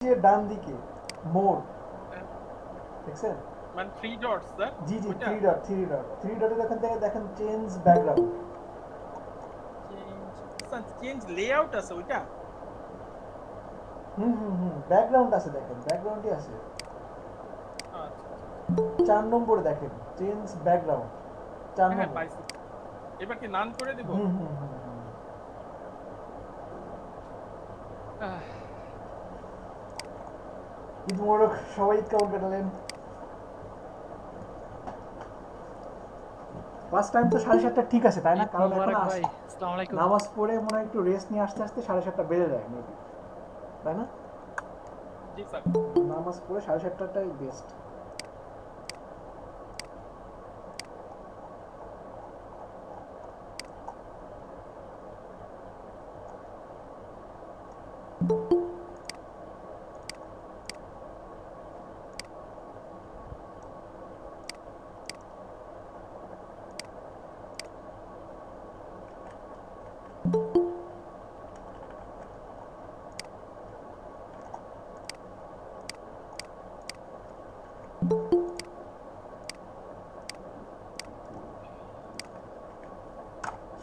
যে ডান দিকে মোর দেখছেন মানে 3 ডটস স্যার জি জি ওইটা থ্রি ডটের এখান থেকে দেখেন change background change sir change layout আছে ওইটা ব্যাকগ্রাউন্ড আছে দেখেন ব্যাকগ্রাউন্ডই আছে আচ্ছা আচ্ছা 4 নম্বরে দেখেন চেঞ্জ ব্যাকগ্রাউন্ড চার হ্যাঁ নম্বর পাইছি এবার কি নান করে দিব হুম হুম হুম হুম আহ, ঈদ মোবারক সবাই ঈদ কেমন কাটালেন ফার্স্ট টাইম তো 7:30 ঠিক আছে তাই না ঈদ কারণ এখন মোবারক ভাই আসসালামু আলাইকুম নামাজ পড়ে মনে হয় একটু রেস্ট নিয়ে আসতে আসতে 7:30 বেজে যায় মেবি তাই না জি স্যার নামাজ পড়ে 7:30টাই বেস্ট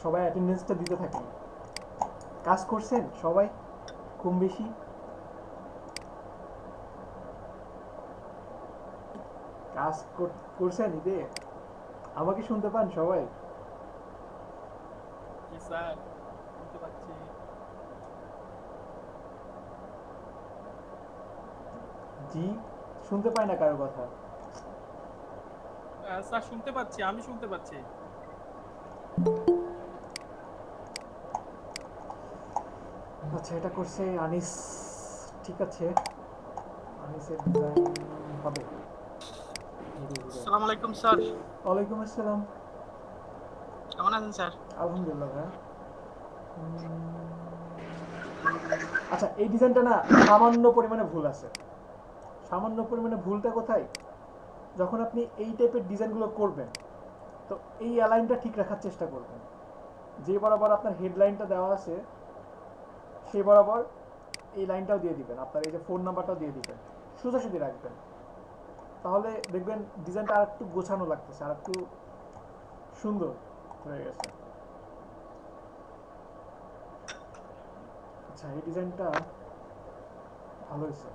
সবাই অ্যাটেন্ডেন্সটা দিতে থাকেন কাজ করছেন সবাই কম বেশি কাজ করছেন ঈদে আমাকে শুনতে পান সবাই জি স্যার শুনতে পাচ্ছি জি শুনতে পাই না কারো কথা স্যার শুনতে পাচ্ছি আমি শুনতে পাচ্ছি আচ্ছা এটা করছে আনিস ঠিক আছে আনিসের ডিজাইন হবে আসসালামু আলাইকুম স্যার ওয়ালাইকুম আসসালাম কেমন আছেন স্যার আলহামদুলিল্লাহ ভাইয়া আচ্ছা এই ডিজাইনটা না সামান্য পরিমাণে ভুল আছে সামান্য পরিমাণে ভুলটা কোথায় যখন আপনি এই টাইপের ডিজাইনগুলো করবেন তো এই অ্যালাইনটা ঠিক রাখার চেষ্টা করবেন যে বরাবর আপনার হেডলাইনটা দেওয়া আছে সেই বরাবর এই লাইনটাও দিয়ে দিবেন আপনার এই যে ফোন নাম্বারটাও দিয়ে দিবেন সোজাসুজি রাখবেন তাহলে দেখবেন ডিজাইনটা আর একটু গোছানো লাগতেছে আর একটু সুন্দর হয়ে গেছে আচ্ছা এই ডিজাইনটা ভালো হয়েছে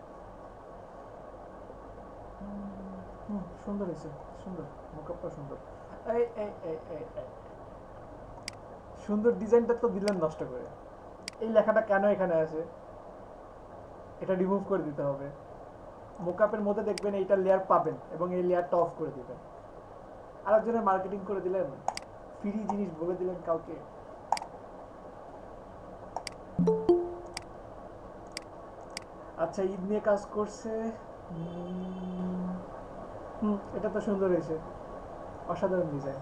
সুন্দর হয়েছে সুন্দর মেকআপটা সুন্দর এই এই এই এই এই সুন্দর ডিজাইনটা তো দিলেন নষ্ট করে এই লেখাটা কেন এখানে আছে এটা রিমুভ করে দিতে হবে মোকআপের মধ্যে দেখবেন এইটা লেয়ার পাবেন এবং এই লেয়ারটা অফ করে দিবেন আরেকজনের মার্কেটিং করে দিলেন ফ্রি জিনিস বলে দিলেন কাউকে আচ্ছা ঈদ নিয়ে কাজ করছে এটা তো সুন্দর হয়েছে অসাধারণ ডিজাইন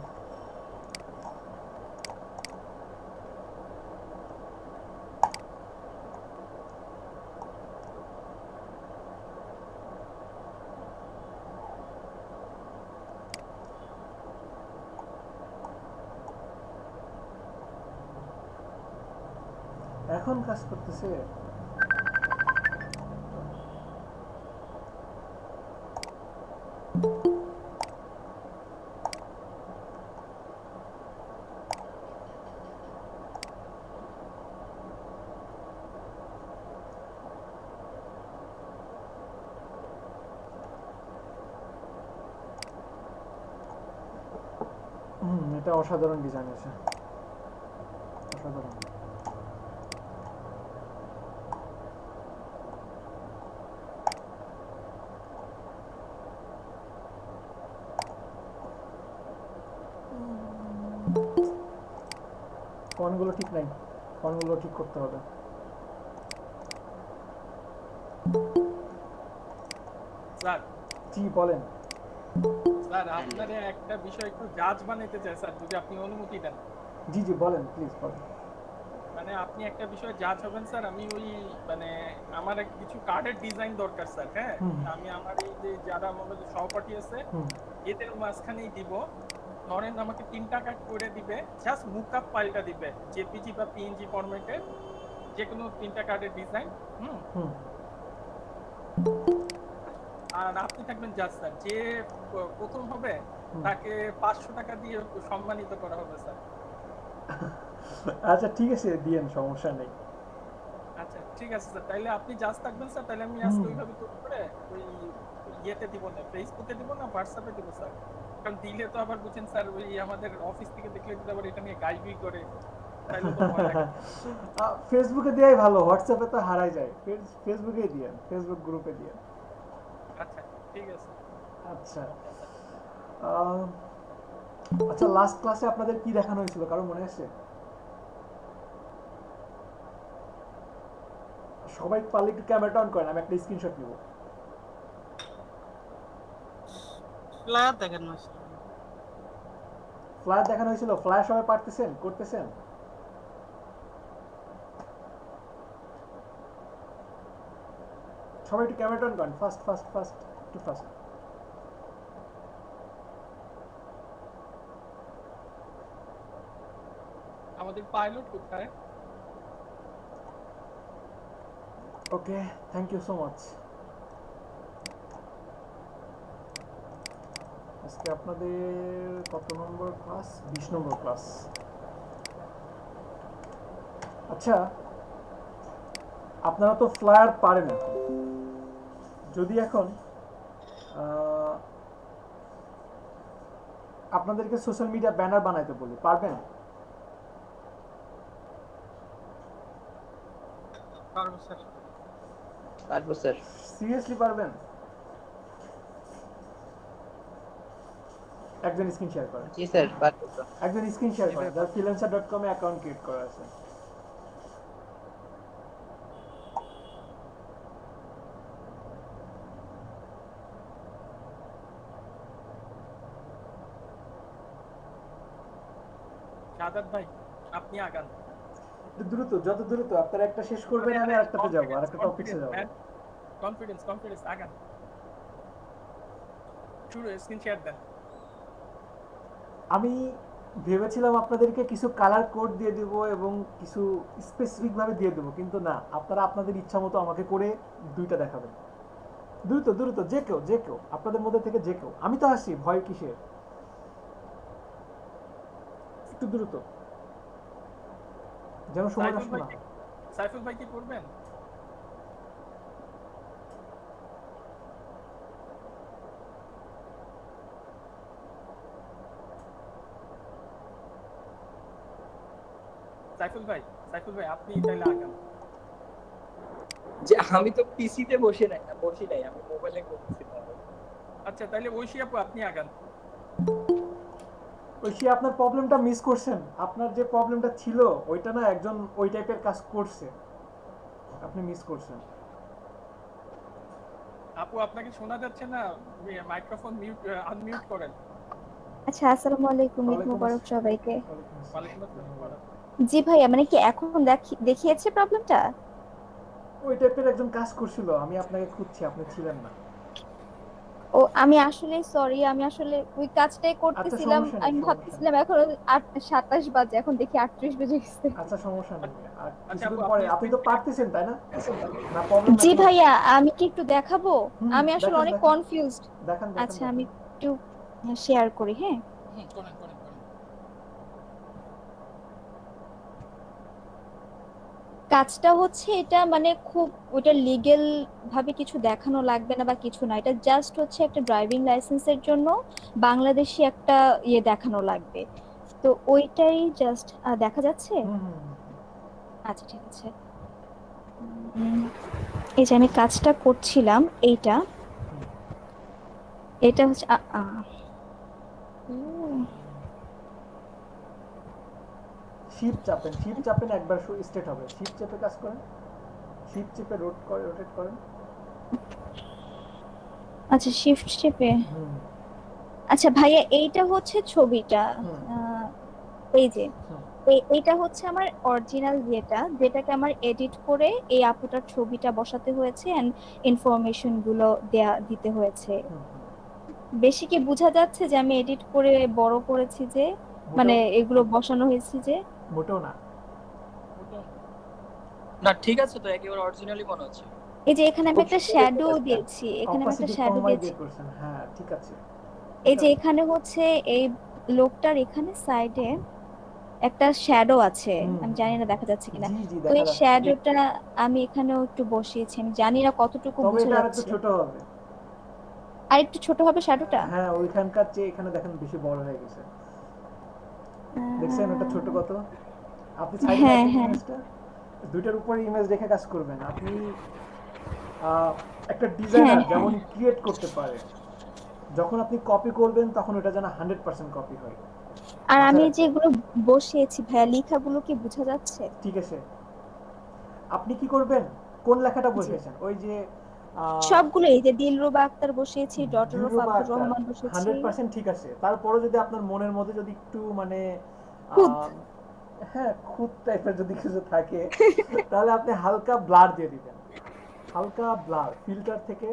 এখন কাজ করতেছে এটা অসাধারণ ডিজাইন আছে অসাধারণ ফন্টগুলো ঠিক নাই ফন্টগুলো ঠিক করতে হবে স্যার জি বলেন স্যার আপনারে একটা বিষয় একটু জাজ বানাইতে চাই স্যার যদি আপনি অনুমতি দেন জি জি বলেন প্লিজ বলেন মানে আপনি একটা বিষয় জাজ হবেন স্যার আমি ওই মানে আমার কিছু কার্ডের ডিজাইন দরকার স্যার হ্যাঁ আমি আমার এই যে যারা আমাদের সহপাঠী আছে এদের মাঝখানেই দিব ধরেন আমাকে 3টা কার্ড করে দিবে জাস্ট মুকআপ ফাইলটা দিবে জেপিজি বা পিএনজি ফরম্যাটে যে কোনো 3টা কার্ডের ডিজাইন আর আপনি থাকবেন জাজ স্যার, যে প্রথম হবে তাকে 500 টাকা দিয়ে সম্মানিত করা হবে স্যার। আচ্ছা ঠিক আছে, দিয়েন, সমস্যা নেই। আচ্ছা ঠিক আছে স্যার, তাইলে আপনি জাজ থাকবেন স্যার, তাহলে আমি আজকে হুম। ওইভাবে তৈরি করে ওই ইয়েতে দিব না, ফেসবুকে দিব না, হোয়াটসঅ্যাপে দিব স্যার। কারণ দিলে তো আবার বুঝছেন স্যার, ওই আমাদের অফিস থেকে দেখলে যদি আবার এটা নিয়ে গাইগুই করে, তাহলে তো ভয় লাগে। ফেসবুকে দেওয়াই ভালো, হোয়াটসঅ্যাপে তো হারাই যায়। ফেসবুকেই দিয়েন, ফেসবুক গ্রুপে দিয়েন। আচ্ছা ঠিক আছে। আচ্ছা আহ, আচ্ছা, লাস্ট ক্লাসে আপনাদের কি দেখানো হয়েছিল, কারো মনে আছে? সবাই পারলে একটু ক্যামেরাটা অন করেন, আমি একটা স্ক্রিনশট নিব। ফ্লায়ার দেখেন না স্যার। ফ্লায়ার দেখানো হয়েছিল, ফ্লায়ার সবাই পারতেছেন, করতেছেন? সবাই একটু ক্যামেরাটা অন করেন, ফাস্ট ফাস্ট ফাস্ট, একটু ফাস্ট। আমাদের পাইলট কোথায়? ওকে, থ্যাংক ইউ সো মাচ। আজকে আপনাদের কত নম্বর ক্লাস? 20 নম্বর ক্লাস। আচ্ছা, আপনারা তো ফ্লায়ার পারেন এখন। যদি এখন আপনাদেরকে সোশ্যাল মিডিয়া ব্যানার বানাইতে বলি, পারবেন? পারবো স্যার। পারবো স্যার। সিরিয়াসলি পারবেন? একজন স্ক্রিন শেয়ার করেন। জি স্যার পারবো তো। একজন স্ক্রিন শেয়ার করেন যার freelancer.com এ অ্যাকাউন্ট ক্রিয়েট করা আছে। সাদাত ভাই আপনি আগান। একটু দ্রুত, যত দ্রুত আপনারা একটা শেষ করবেন, আমি আরেকটাতে যাব, আরেকটা টপিকসে যাব। কনফিডেন্স আগান। শুরু, স্ক্রিন শেয়ার দেন। আমি ভেবেছিলাম আপনাদেরকে কিছু কালার কোড দিয়ে দেব এবং কিছু স্পেসিফিক ভাবে দিয়ে দেবো, কিন্তু না, আপনারা আপনাদের ইচ্ছা মতো আমাকে করে দুইটা দেখাবেন। দ্রুত দ্রুত, যে কেউ আপনাদের মধ্যে থেকে যে কেউ। আমি তো আসি, ভয় কিসের? একটু দ্রুত, যেন সময় নষ্ট না হয়। সাইফুল ভাই কি করবেন? সাইফুল ভাই আপনি তাইলে আগান। যে আমি তো পিসিতে বসি নাই, আমি মোবাইলে করতেছি। আচ্ছা তাইলে ঐশী আপু আপনি আগান। ঐশী, আপনার প্রবলেমটা মিস করছেন। আপনার যে প্রবলেমটা ছিল ওইটা না, একজন ওই টাইপের কাজ করছে, আপনি মিস করছেন। আপু আপনাকে শোনা যাচ্ছে না, মাইক্রোফোন মিউট, আনমিউট করেন। আচ্ছা, আসসালামু আলাইকুম, ঈদ ওয়ালাইকুম মোবারক সবাইকে। ওয়ালাইকুম আসসালাম। জি ভাইয়া, মানে কি এখন দেখিয়েছে প্রবলেমটা? ওই টাইপের একজন কাজ করছিল, আমি আপনাকে খুঁজছি, আপনি ছিলেন না। ও আমি আসলে সরি, আমি আসলে ওই কাজটাই করতেছিলাম। সমস্যা নেই, আমি সমস্যা ভাবতেছিলাম এখন 27 বাজে, এখন দেখি 38 বেজে গেছে। আচ্ছা সমস্যা নেই। আর আচ্ছা কিছুদিন আপু, পরে আপনি তো পারতেছেন, তাই না? না প্রবলেম জি ভাইয়া, আমি কি একটু দেখাবো? আমি আসলে দেখান, অনেক দেখান। কনফিউজড। দেখান আচ্ছা আমি একটু শেয়ার করি, হ্যাঁ। করেন। কাজটা হচ্ছে এটা, মানে খুব ওটা লিগ্যাল ভাবে কিছু দেখানো লাগবে না বা কিছু না, এটা জাস্ট হচ্ছে একটা ড্রাইভিং লাইসেন্সের জন্য বাংলাদেশি একটা ইয়ে দেখানো লাগবে। তো ওইটাই জাস্ট দেখা যাচ্ছে। আচ্ছা ঠিক আছে। এই যে আমি কাজটা করছিলাম, এটা হচ্ছে শিপ চাপেন একবার স্ট্রেট হবে। শিপ চেপে কাজ করেন, শিপ চেপে রোটেট করেন। আচ্ছা শিফট চেপে। আচ্ছা ভাইয়া, এইটা হচ্ছে ছবিটা, এই যে এইটা হচ্ছে আমার অরিজিনাল যেটাকে আমার এডিট করে এই আপুটার ছবিটা বসাতে হয়েছে এন্ড ইনফরমেশন গুলো দিতে হয়েছে। বেশি কি বোঝা যাচ্ছে যে আমি এডিট করে বড় করেছি, যে মানে এগুলো বসানো হয়েছে যে? মোটেও না। না ঠিক আছে তো, একেবারে অরিজিনালি মনে হচ্ছে। এই যে এখানে আমি একটা শ্যাডো দিয়েছি, এখানে আমি একটা অপাসিটি শ্যাডো কমাই দিয়েছি। দিয়ে করছেন, হ্যাঁ ঠিক আছে। এই এটা যে এখানে হচ্ছে এই লোকটার এখানে সাইডে একটা শ্যাডো আছে, হুম আমি হুম, জানি না হুম। দেখা যাচ্ছে কিনা। জি জি তো দেখা এই যাচ্ছে। শ্যাডোটা আমি এখানেও একটু বসিয়েছি, আমি জানি না কতটুকু তবে বোঝা এটা আরেকটু যাচ্ছে। ছোট হবে। আর একটু ছোট হবে শ্যাডোটা। হ্যাঁ ওইখানকার চেয়ে এখানে দেখেন বেশি বড় হয়ে গেছে। দেখছেন ওটা ছোট কত? আপনি সাইডে হ্যাঁ রাখেন হ্যাঁ ইমেজটা, দুইটার উপরে ইমেজ রেখে কাজ করবেন আপনি। একটা ডিজাইনার হ্যাঁ যেমন ক্রিয়েট করতে পারে, যখন আপনি কপি করবেন তখন ওটা যেন 100% কপি হয়, আর মাথায় আমি রাখতে হবে। যেগুলো বসিয়েছি ভাইয়া, লেখাগুলো কি বোঝা যাচ্ছে? ঠিক আছে, আপনি কি করবেন, কোন লেখাটা জি, বসিয়েছেন? ওই যে আহ, সবগুলো এই যে দিলরুবা আক্তার বসিয়েছি, ডটার অফ দিলরুবা আব্দুর আক্তার রহমান বসেছি। 100% ঠিক আছে। তারপরে যদি আপনার মনের মধ্যে যদি একটু মানে খুদ। আহ, হ্যাঁ খুঁত টাইপের যদি কিছু থাকে, তাহলে আপনি হালকা ব্লার দিয়ে দিবেন, হালকা ব্লার, ফিল্টার থেকে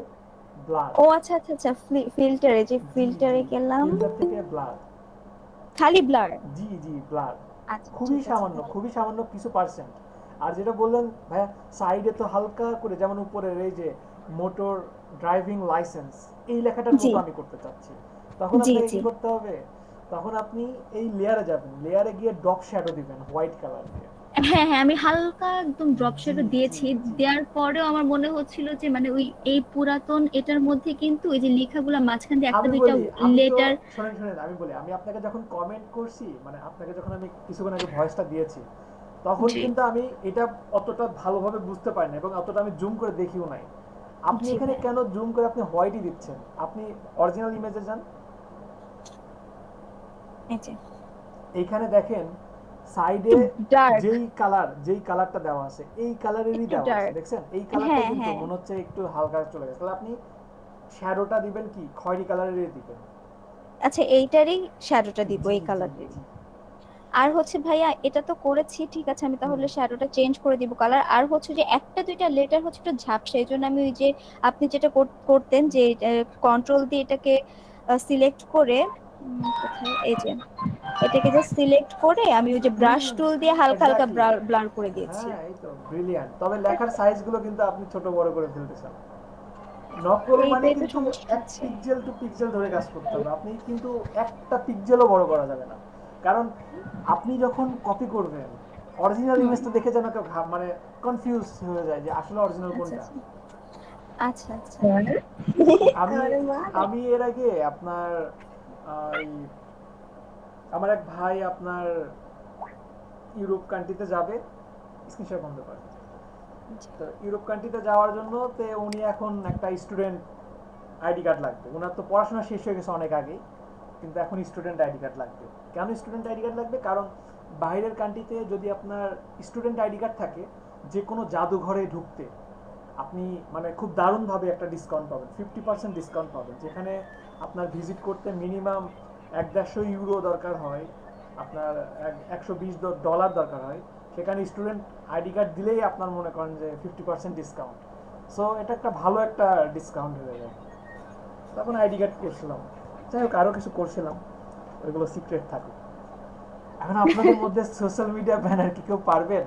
ব্লার। ও আচ্ছা আচ্ছা আচ্ছা, ফিল্টারে, যে জি জি, ফিল্টারে গেলাম, ফিল্টার থেকে ব্লার। খালি ব্লার। জি জি ব্লার, আচ্ছা খুবই ঠিক আছে সামান্য, খুবই সামান্য কিছু পার্সেন্ট। আর যেটা বললেন ভাইয়া, সাইডে তো হালকা করে, যেমন উপরের এই যে মোটর ড্রাইভিং লাইসেন্স, এই লেখাটার জি মতো আমি করতে চাচ্ছি, তখন জি আপনাকে জি। কি করতে হবে? তখন আপনি এই লেয়ারে যাবেন, লেয়ারে গিয়ে ডপ শ্যাডো দিবেন হোয়াইট কালার দিয়ে। হ্যাঁ হ্যাঁ, আমি হালকা একদম ড্রপ জি শেডও জি দিয়েছি। জি। দেওয়ার পরেও আমার মনে হচ্ছিল যে মানে ওই এই পুরাতন এটার মধ্যে কিন্তু এই যে লেখাগুলা মাঝখান দিয়ে একটা আমি দুইটা বলি, আমি তো লেটার। শোনেন শোনেন, আমি বলি, আমি আপনাকে যখন কমেন্ট করছি, মানে আপনাকে যখন আমি কিছুক্ষণ আগে ভয়েসটা দিয়েছি, তখন জি কিন্তু আমি এটা অতটা ভালোভাবে বুঝতে পারি না এবং অতটা আমি জুম করে দেখিও নাই। আপনি জি এখানে ভাই, কেন জুম করে আপনি হোয়াইটই দিচ্ছেন? আপনি অরিজিনাল ইমেজে যান, এই যে এইখানে দেখেন সাইডে একটু ডার্ক, যেই কালারটা দেওয়া আছে এই কালারেরই একটু দেওয়া আছে, ডার্ক। দেখছেন এই কালারটা হ্যাঁ কিন্তু হ্যাঁ, মনে হচ্ছে একটু হালকা চলে গেছে। তাহলে আপনি শ্যাডোটা দিবেন কি খয়েরি কালারেরই দিবেন। আচ্ছা এইটারই শ্যাডোটা দিব জি এই জি কালারের। জি। আর হচ্ছে ভাইয়া এটা তো করেছি ঠিক আছে, আমি হুম তাহলে শ্যাডোটা চেঞ্জ করে দিব কালার। আর হচ্ছে যে একটা দুইটা লেটার হচ্ছে একটু ঝাপসা, এই জন্য আমি ওই যে আপনি যেটা করতেন যে কন্ট্রোল দিয়ে এটাকে সিলেক্ট করে, কোথায় এই যে এটাকে জাস্ট সিলেক্ট করে আমি ওই যে ব্রাশ হুম টুল দিয়ে হালকা হালকা এক্স্যাক্টলি। ব্লার করে দিয়েছি। হ্যাঁ এই তো ব্রিলিয়ান্ট। তবে লেখার সাইজগুলো কিন্তু আপনি ছোট বড় করে ফেলতেছেন। নকল মানে এইটাই তো কিন্তু সমস্যা এক হচ্ছে। পিক্সেল টু পিক্সেল ধরে কাজ করতে হবে, আপনি কিন্তু একটা পিক্সেলও বড় করা যাবে না। কারণ আপনি যখন কপি করবেন, অরিজিনাল হুম, ইমেজটা দেখে যেন কেউ মানে কনফিউজ হয়ে যায় যে আসলে অরিজিনাল আচ্ছা কোনটা। আচ্ছা আচ্ছা আমি আমি এর আগে আপনার এই আমার এক ভাই আপনার ইউরোপ কান্ট্রিতে যাবে, স্ক্রিনশট বন্ধ করে। আচ্ছা। তো ইউরোপ কান্ট্রিতে যাওয়ার জন্য তে উনি এখন একটা স্টুডেন্ট আইডি কার্ড লাগবে। ওনার তো পড়াশোনা শেষ হয়ে গেছে অনেক আগেই, কিন্তু এখন স্টুডেন্ট আইডি কার্ড লাগবে। কেন স্টুডেন্ট আইডি কার্ড লাগবে? কারণ বাইরের কান্ট্রিতে যদি আপনার স্টুডেন্ট আইডি কার্ড থাকে, যে কোনো জাদুঘরে ঢুকতে আপনি মানে খুব দারুণভাবে একটা ডিসকাউন্ট পাবেন, 50% ডিসকাউন্ট পাবেন। যেখানে আপনার ভিজিট করতে মিনিমাম 150 ইউরো দরকার হয়, আপনার $120 দরকার হয়, সেখানে স্টুডেন্ট আইডি কার্ড দিলেই আপনার মনে করেন যে 50% ডিসকাউন্ট। সো এটা একটা ভালো একটা ডিসকাউন্ট হয়ে যায়। তখন আইডি কার্ড করছিলাম, যাই হোক আরও কিছু করছিলাম, ওইগুলো সিক্রেট থাকুক। এখন আপনাদের মধ্যে সোশ্যাল মিডিয়া ব্যানার কি কেউ পারবেন?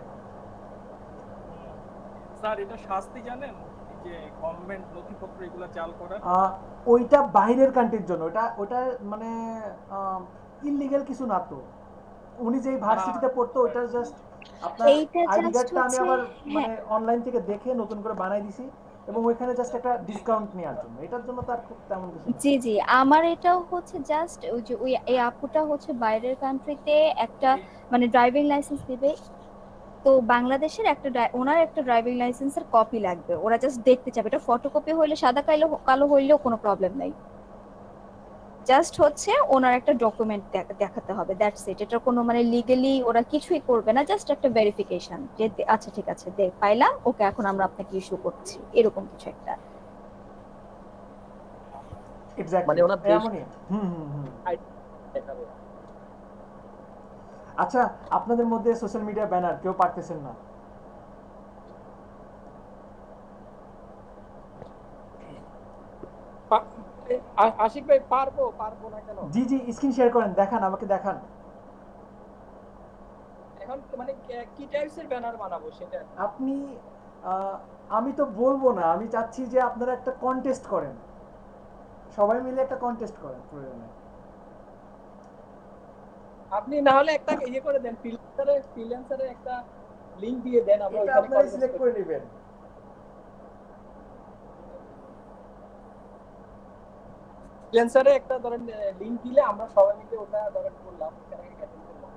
স্যার এটা শাস্তি জানেন, এই যে গভর্নমেন্ট নথিপত্র এগুলা জাল করার। ওইটা বাইরের কান্ট্রির জন্য, ওটা মানে ইললিগ্যাল কিছু না তো। উনি যেই ভার্সিটিতে পড়তো ওইটা জাস্ট আপনার এইটা আইডি জাস্ট কার্ডটা আমি হচ্ছে, আবার মানে হ্যাঁ অনলাইন থেকে দেখে নতুন করে বানাই দিছি, এবং ওইখানে জাস্ট একটা ডিসকাউন্ট নেওয়ার জন্য, এটার জন্য তার খুব তেমন কিছু না। জি জি, আমার এটাও হচ্ছে জাস্ট ওই যে ওই এই আপুটা হচ্ছে বাইরের কান্ট্রিতে একটা মানে ড্রাইভিং লাইসেন্স দিবে, তো বাংলাদেশের একটা ওনার একটা ড্রাইভিং লাইসেন্সের কপি লাগবে, ওরা জাস্ট দেখতে চাবে, এটা ফটোকপি হইলে সাদা কালো কালো হইলেও কোনো প্রবলেম নাই, জাস্ট হচ্ছে ওনার একটা ডকুমেন্ট দেখাতে হবে, দ্যাটস ইট। এটা কোনো মানে লিগালি ওরা কিছুই করবে না, জাস্ট একটা ভেরিফিকেশন যে আচ্ছা ঠিক আছে পাইলাম, ওকে এখন আমরা আপনাকে ইস্যু করছি, এরকম কিছু একটা। এক্স্যাক্টলি মানে ওনার দেশ এমনই। হুম হুম হুম। দেখাবে। আচ্ছা, আপনাদের মধ্যে সোশ্যাল মিডিয়া ব্যানার কেউ পারতেছেন না? আশিক ভাই পারবো না কেন? জি জি, স্ক্রিন শেয়ার করেন, দেখান, আমাকে দেখান। এখন মানে কি টাইপস এর ব্যানার বানাবো সেটা? আপনি আহ, আমি তো বলবো না, আমি চাচ্ছি যে আপনারা একটা কন্টেস্ট করেন, সবাই মিলে একটা কন্টেস্ট করেন প্রয়োজনে। আপনি না হলে একটা ইয়ে করে দেন, ফ্রিল্যান্সারে একটা লিংক দিয়ে দেন, আমরা এটা ওইখানে আপনারাই কন্টেস্ট সিলেক্ট করি। করে নেবেন। ফ্রিল্যান্সারে একটা ধরেন লিংক দিলে আমরা সবাই মিলে ওটা ধরেন করলাম, এখানে অ্যাটেন্ড করলাম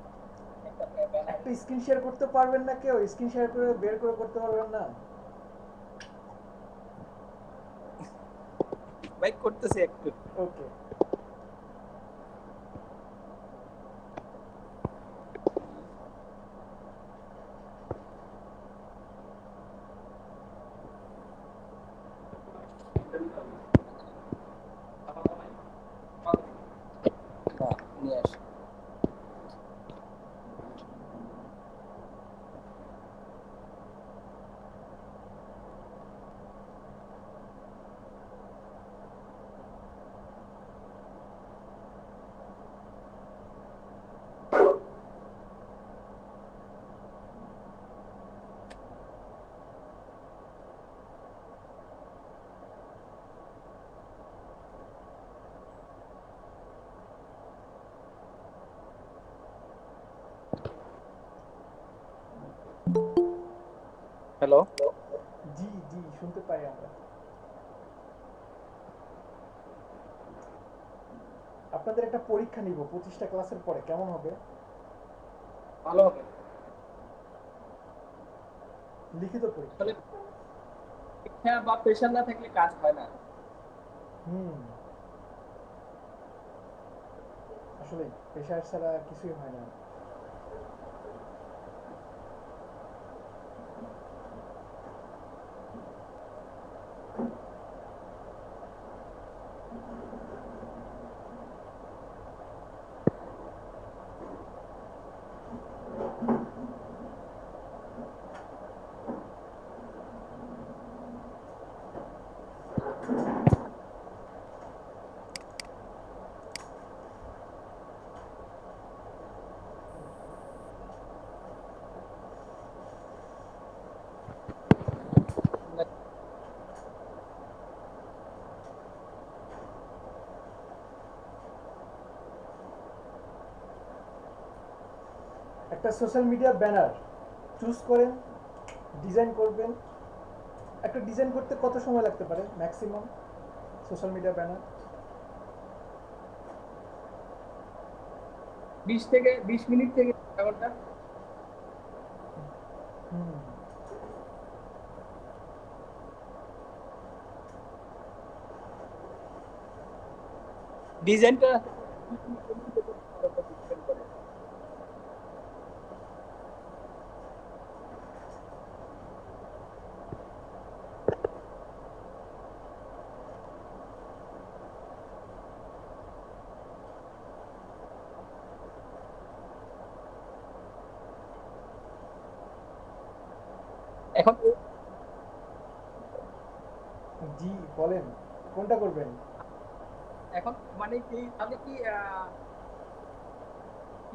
একটা ব্যানার। একটা স্ক্রিন শেয়ার করতে পারবেন না কেউ? স্ক্রিন শেয়ার করে বের করে করতে পারবেন না? ভাই করতেছি একটু। ওকে। না নিয়ে আসি। হ্যালো, জি জি, শুনতে পাই আমরা। আপনাদের একটা পরীক্ষা নিব 25টা ক্লাসের পরে, কেমন হবে? ভালো হবে। লিখিত পরীক্ষা। আসলে শিক্ষা বা পেশা না থাকলে কাজ হয় না। হুম, আসলে পেশার ছাড়া কিছুই হয় না। একটা সোশ্যাল মিডিয়া ব্যানার চুজ করেন, ডিজাইন করবেন। একটা ডিজাইন করতে কত সময় লাগতে পারে maximum social media banner? 20 minute থেকে 1 ঘন্টা। হুম, ডিজাইনটা এখন জি বলেন, কোনটা করবেন? এখন মানে কি তাহলে কি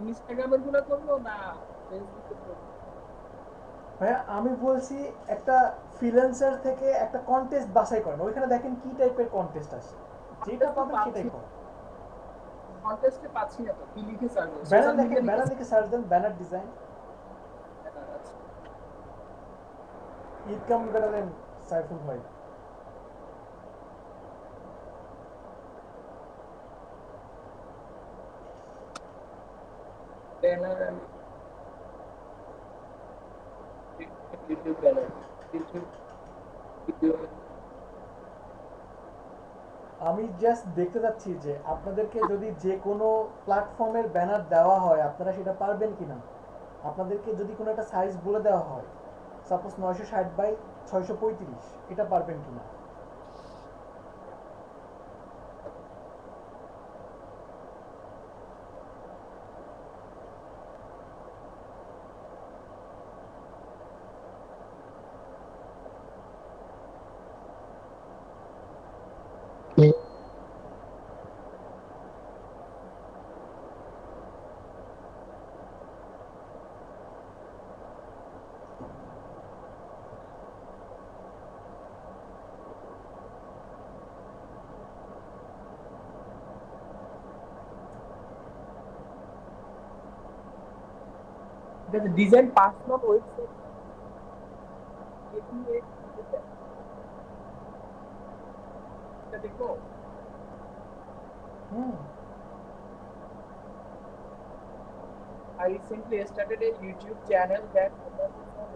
ইনস্টাগ্রামের গুলো করবো না ফেসবুকে করবো? ভাইয়া আমি বলছি একটা ফ্রিল্যান্সার থেকে একটা কন্টেস্ট বাছাই করেন, ওইখানে দেখেন কি টাইপের কন্টেস্ট আসে, যেটা পাবেন সেটাই করেন। কন্টেস্টে পাচ্ছি না তো, কি লিখে সার্চ করব? ব্যানার সোশ্যাল দেখেন, মিডিয়া ব্যানার লিখে লিখে সার্চ দেন, ব্যানার ডিজাইন, ঈদ কেমন কাটালেন সাইফুল ভাই? Banner YouTube banner, YouTube video. আমি জাস্ট দেখতে চাচ্ছি যে আপনাদেরকে যদি যে কোনো প্ল্যাটফর্মের ব্যানার দেওয়া হয় আপনারা সেটা পারবেন কিনা। আপনাদেরকে যদি কোনো একটা সাইজ বলে দেওয়া হয়, সাপোজ 960 বাই 635, এটা পারবেন কিনা? the design personal website এটা দেখো I recently started a YouTube channel that focuses on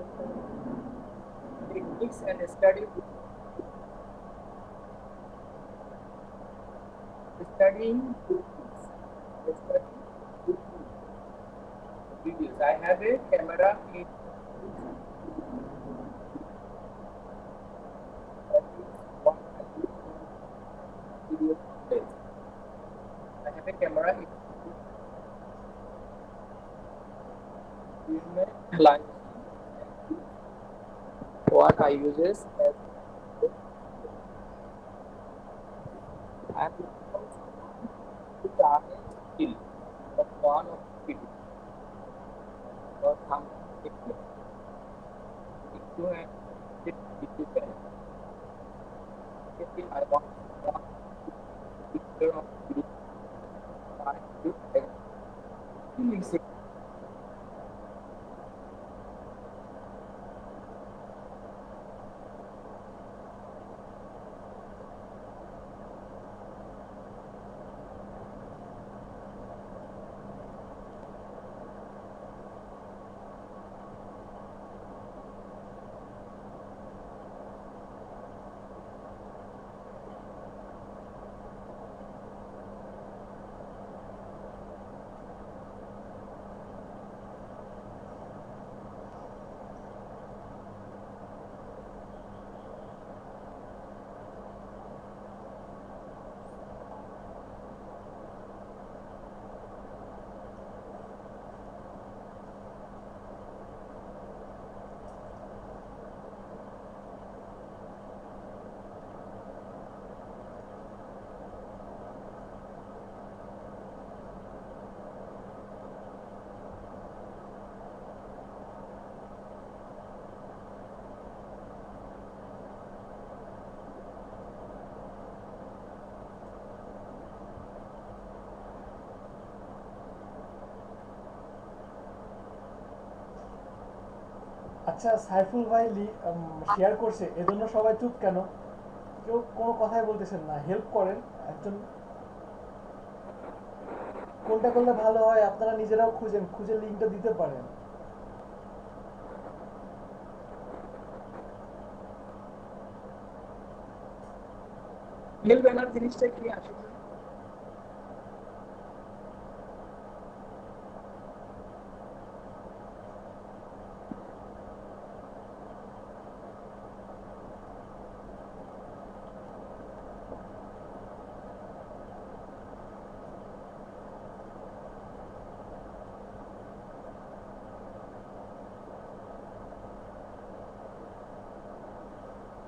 techniques and studying videos. I have a camera in I have a camera in my what I uses as I am to target skill of one of people or something to a picture I want picture of আচ্ছা সাইফুল ভাই share করছে এজন্য সবাই চুপ কেন? কেউ কোনো কথাই বলতেছেন না, হেল্প করেন একজন। কোনটা করলে ভালো হয় আপনারা নিজেরাও খুঁজে লিঙ্কটা দিতে পারেন। মেল ব্যানার জিনিসটা কি আসলে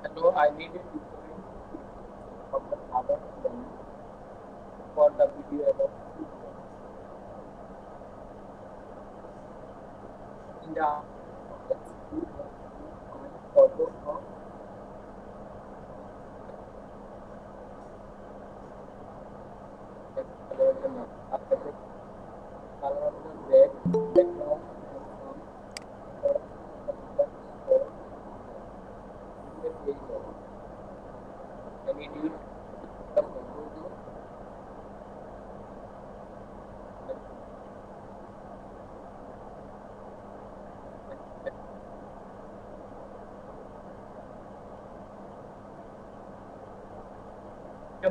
Hello, I need a different from the other for the video about in the photo of color of the red background and it is the photo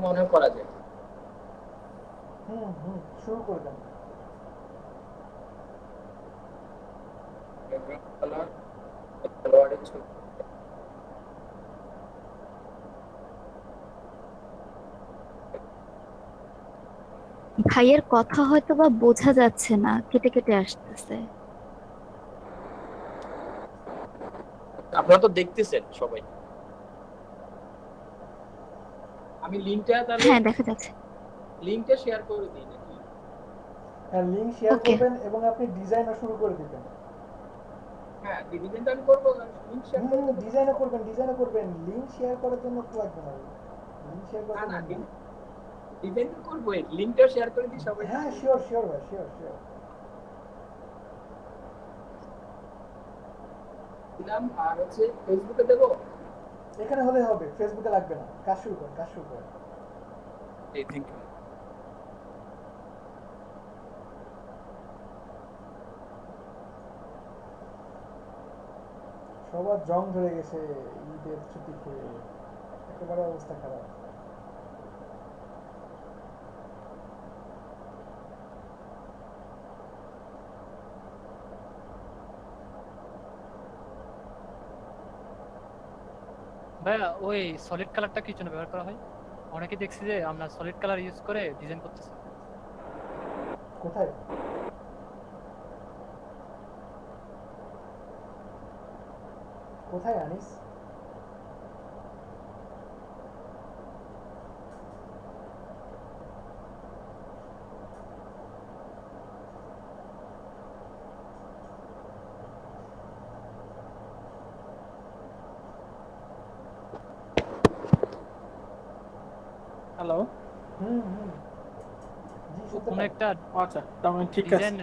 মনে করা যায় শুরু করে দেন। কালার কালারের ছবি ভাইয়ের কথা হয়তো বা বোঝা যাচ্ছে না, কেটে কেটে আসতেছে। আপনারা তো দেখতেছেন সবাই, আমি লিংকটা তাহলে হ্যাঁ দেখা যাচ্ছে। লিংকটা শেয়ার করে দিই নাকি? হ্যাঁ লিংক শেয়ার Okay. করবেন এবং আপনি ডিজাইনও শুরু করে দিবেন। হ্যাঁ ডিজাইনটা আমি করব, লিংক শেয়ার করে দেব। ডিজাইনও করবেন, লিংক শেয়ার করার জন্য তো লাগবে না। লিংক শেয়ার না করতে না ডিজাইন করব, লিংকটা শেয়ার করে দিই সবাই। হ্যাঁ শিওর ভাই, শিওর। দিলাম আর হচ্ছে ফেসবুকে দেবো। এখানে হলে হবে, ফেসবুকে লাগবে না। কাজ শুরু কর, কাজ শুরু কর। এই থ্যাংক ইউ। সবার জং ধরে গেছে ঈদের ছুটি খেয়ে, একেবারে অবস্থা খারাপ। ভাইয়া ওই সলিড কালারটা কি জন্য ব্যবহার করা হয়? অনেকে দেখছি যে আমরা সলিড কালার ইউজ করে ডিজাইন করতেছি। কোথায় কোথায় আনিস? হ্যালো, হুম হুম, জি শুনতে কোনো পাই। একটা আচ্ছা তার মানে ঠিক আছে। ডিজাইন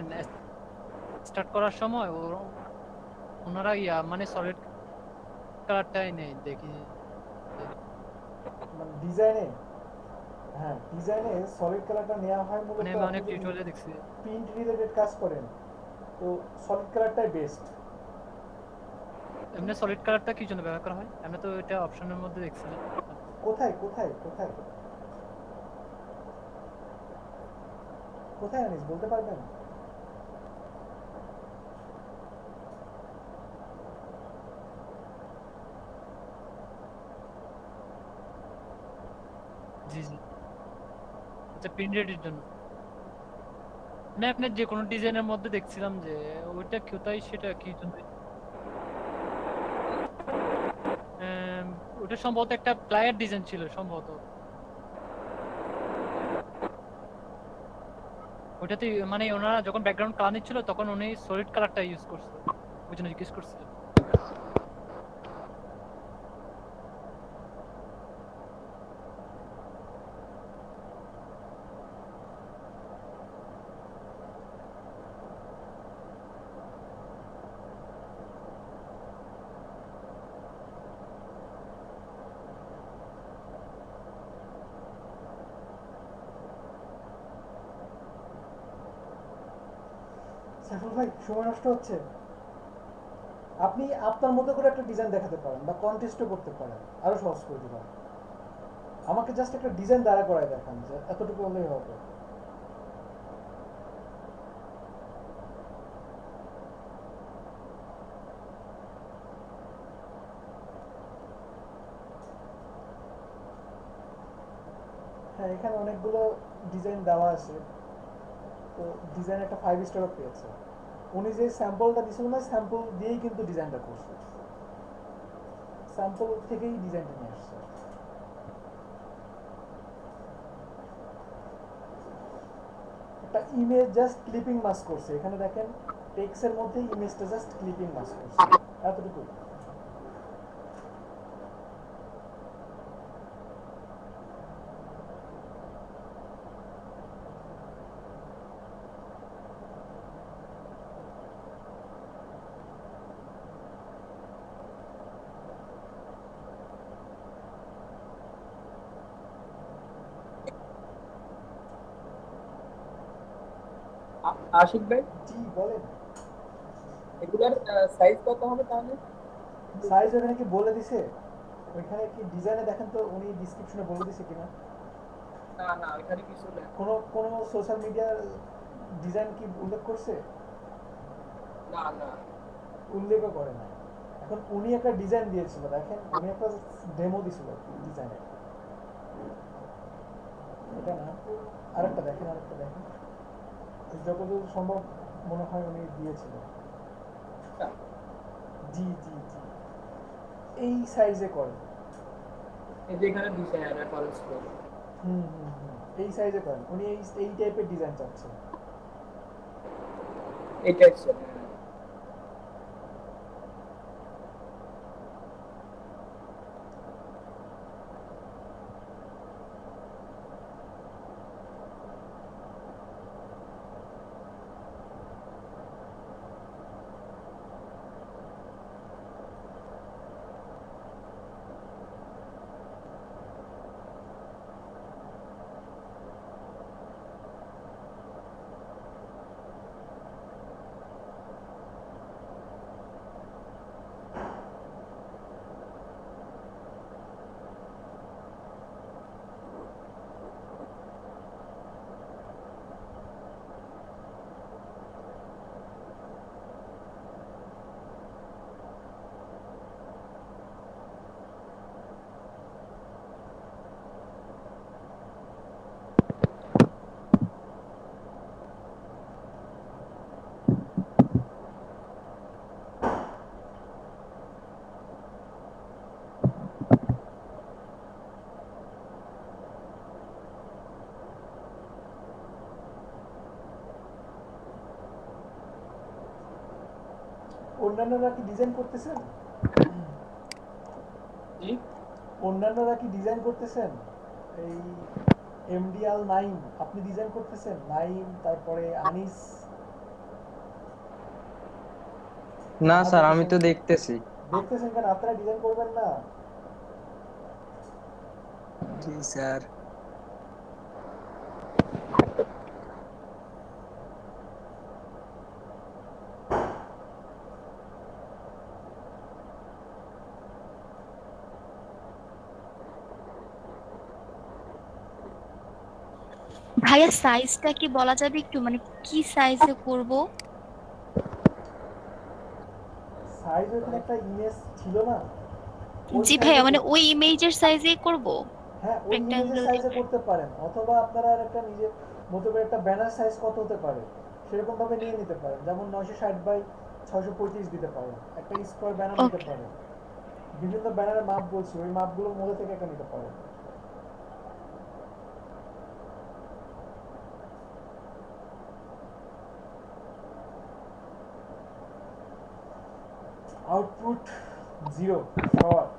স্টার্ট করার সময় ওনারা মানে সলিড কালারটাই নেই দেখি। মানে ডিজাইনে, হ্যাঁ ডিজাইনে সলিড কালারটা নেওয়া হয় মূলত। মানে আমি আপনি অনেক যদি টিউটোরিয়ালে দেখছি। প্রিন্ট রিলেটেড কাজ করেন তো সলিড কালারটাই বেস্ট। এমনি সলিড কালারটা কি জন্য ব্যবহার করা হয়? আমি তো এটা অপশনের মধ্যে দেখছি না। কোথায় কোথায় কোথায় কোথায় আনিস বলতে পারবেন? জি জি, আচ্ছা প্রিন্ট রেডির জন্য না, আপনার যে কোনো ডিজাইনের মধ্যে দেখছিলাম যে ওইটা কোথায়, সেটা কি জন্য ওটা সম্ভবত একটা প্লায়ার ডিজাইন ছিল সম্ভবত। ওটাতে মানে ওনারা যখন ব্যাকগ্রাউন্ড কালার নিচ্ছিল তখন উনি সলিড কালারটা ইউজ করছে, ওই জন্য জিজ্ঞেস করছিলেন। সাইফুল ভাই সময় নষ্ট হচ্ছে। আপনি আপনার মতো করে একটা ডিজাইন দেখাতে পারেন বা কন্টেস্টও করতে পারেন, আরো সহজ করে দিলাম। আমাকে জাস্ট একটা ডিজাইন দাঁড়া করায় দেখান, যে এতটুকু হলেই হবে। হ্যাঁ এখানে অনেকগুলো ডিজাইন দেওয়া আছে, তো ডিজাইন একটা 5 স্টারও পেয়েছে। উনি যে স্যাম্পলটা দিছিল না, স্যাম্পল দিয়েই কিন্তু ডিজাইনটা করছে, স্যাম্পল থেকেই ডিজাইনটা নিয়ে আসছে। একটা ইমেজ জাস্ট ক্লিপিং মাস্ক করছে, এখানে দেখেন টেক্সটের মধ্যে ইমেজটা জাস্ট ক্লিপিং মাস্ক করছে, এতটুকুই। আশিক ভাই, জি বলেন। এগুলার সাইজ কত হবে তাহলে? সাইজ ওখানে কি বলে দিছে? ওইখানে কি ডিজাইনে দেখেন তো উনি ডিসক্রিপশনে বলে দিছে কিনা। না না, ওইখানে কিছু না। কোন সোশ্যাল মিডিয়ার ডিজাইন কি উল্লেখ করছে? না না, উল্লেখও করে না। এখন উনি একটা ডিজাইন দিয়েছিল, দেখেন উনি একটা ডেমো দিছিল ডিজাইনের। এটা না, আরেকটা দেখেন, আরেকটা দেখেন, যতদূর সম্ভব মনে হয় উনি দিয়েছিল। জি জি জি, এই সাইজে করেন। এই যে এখানে দিছে রেফারেন্স কোড। হুম হুম হুম, এই সাইজে করেন। উনি এই টাইপের ডিজাইন চাচ্ছেন। এই টাইপের। অন্যান্যরা কি ডিজাইন করতেছেন? জি অন্যান্যরা কি ডিজাইন করতেছেন? এই এমডিএল 9 আপনি ডিজাইন করতেছেন? নাইম, তারপরে আনিস, না আমার স্যার, আমি তো দেখতেছেন দেখতেছি। দেখতেছেন কেন? আপনারা ডিজাইন করবেন না? জি স্যার। ভাইয়া সাইজটা কি বলা যাবে একটু, মানে কি সাইজে করব? সাইজ ওখানে একটা ইমেজ ছিল না, ওই জি ভাইয়া, সাইজে মানে ওই ইমেজের সাইজেই করব, হ্যাঁ ওই ইমেজের রেক্ট্যাঙ্গুলার সাইজে টাইপের। করতে পারেন, অথবা আপনারা আর একটা নিজের মতো করে একটা ব্যানার সাইজ কত হতে পারে সেরকম ভাবে নিয়ে নিতে পারেন। যেমন 960 বাই 635 দিতে পারেন, একটা স্কোয়ার ব্যানার নিতে ওকে। পারেন। বিভিন্ন ব্যানারের মাপ বলছি, ওই মাপগুলোর মধ্যে থেকে একটা নিতে পারেন। Output 0 short.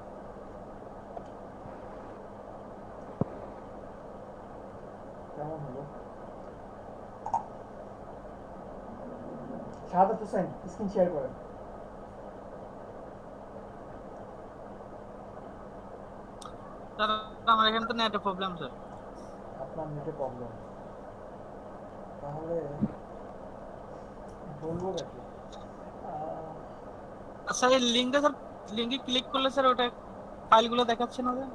কেমন হলো? শাহাদাত হোসেন স্ক্রিন শেয়ার করেন। স্যার আমার এখানে তো নেটের প্রবলেম স্যার। আপনার নেটে প্রবলেম, তাহলে বলবো নাকি? স্যার এই লিংকটা স্যার, লিংকে ক্লিক করলে স্যার ওটা ফাইলগুলো দেখাচ্ছে না স্যার?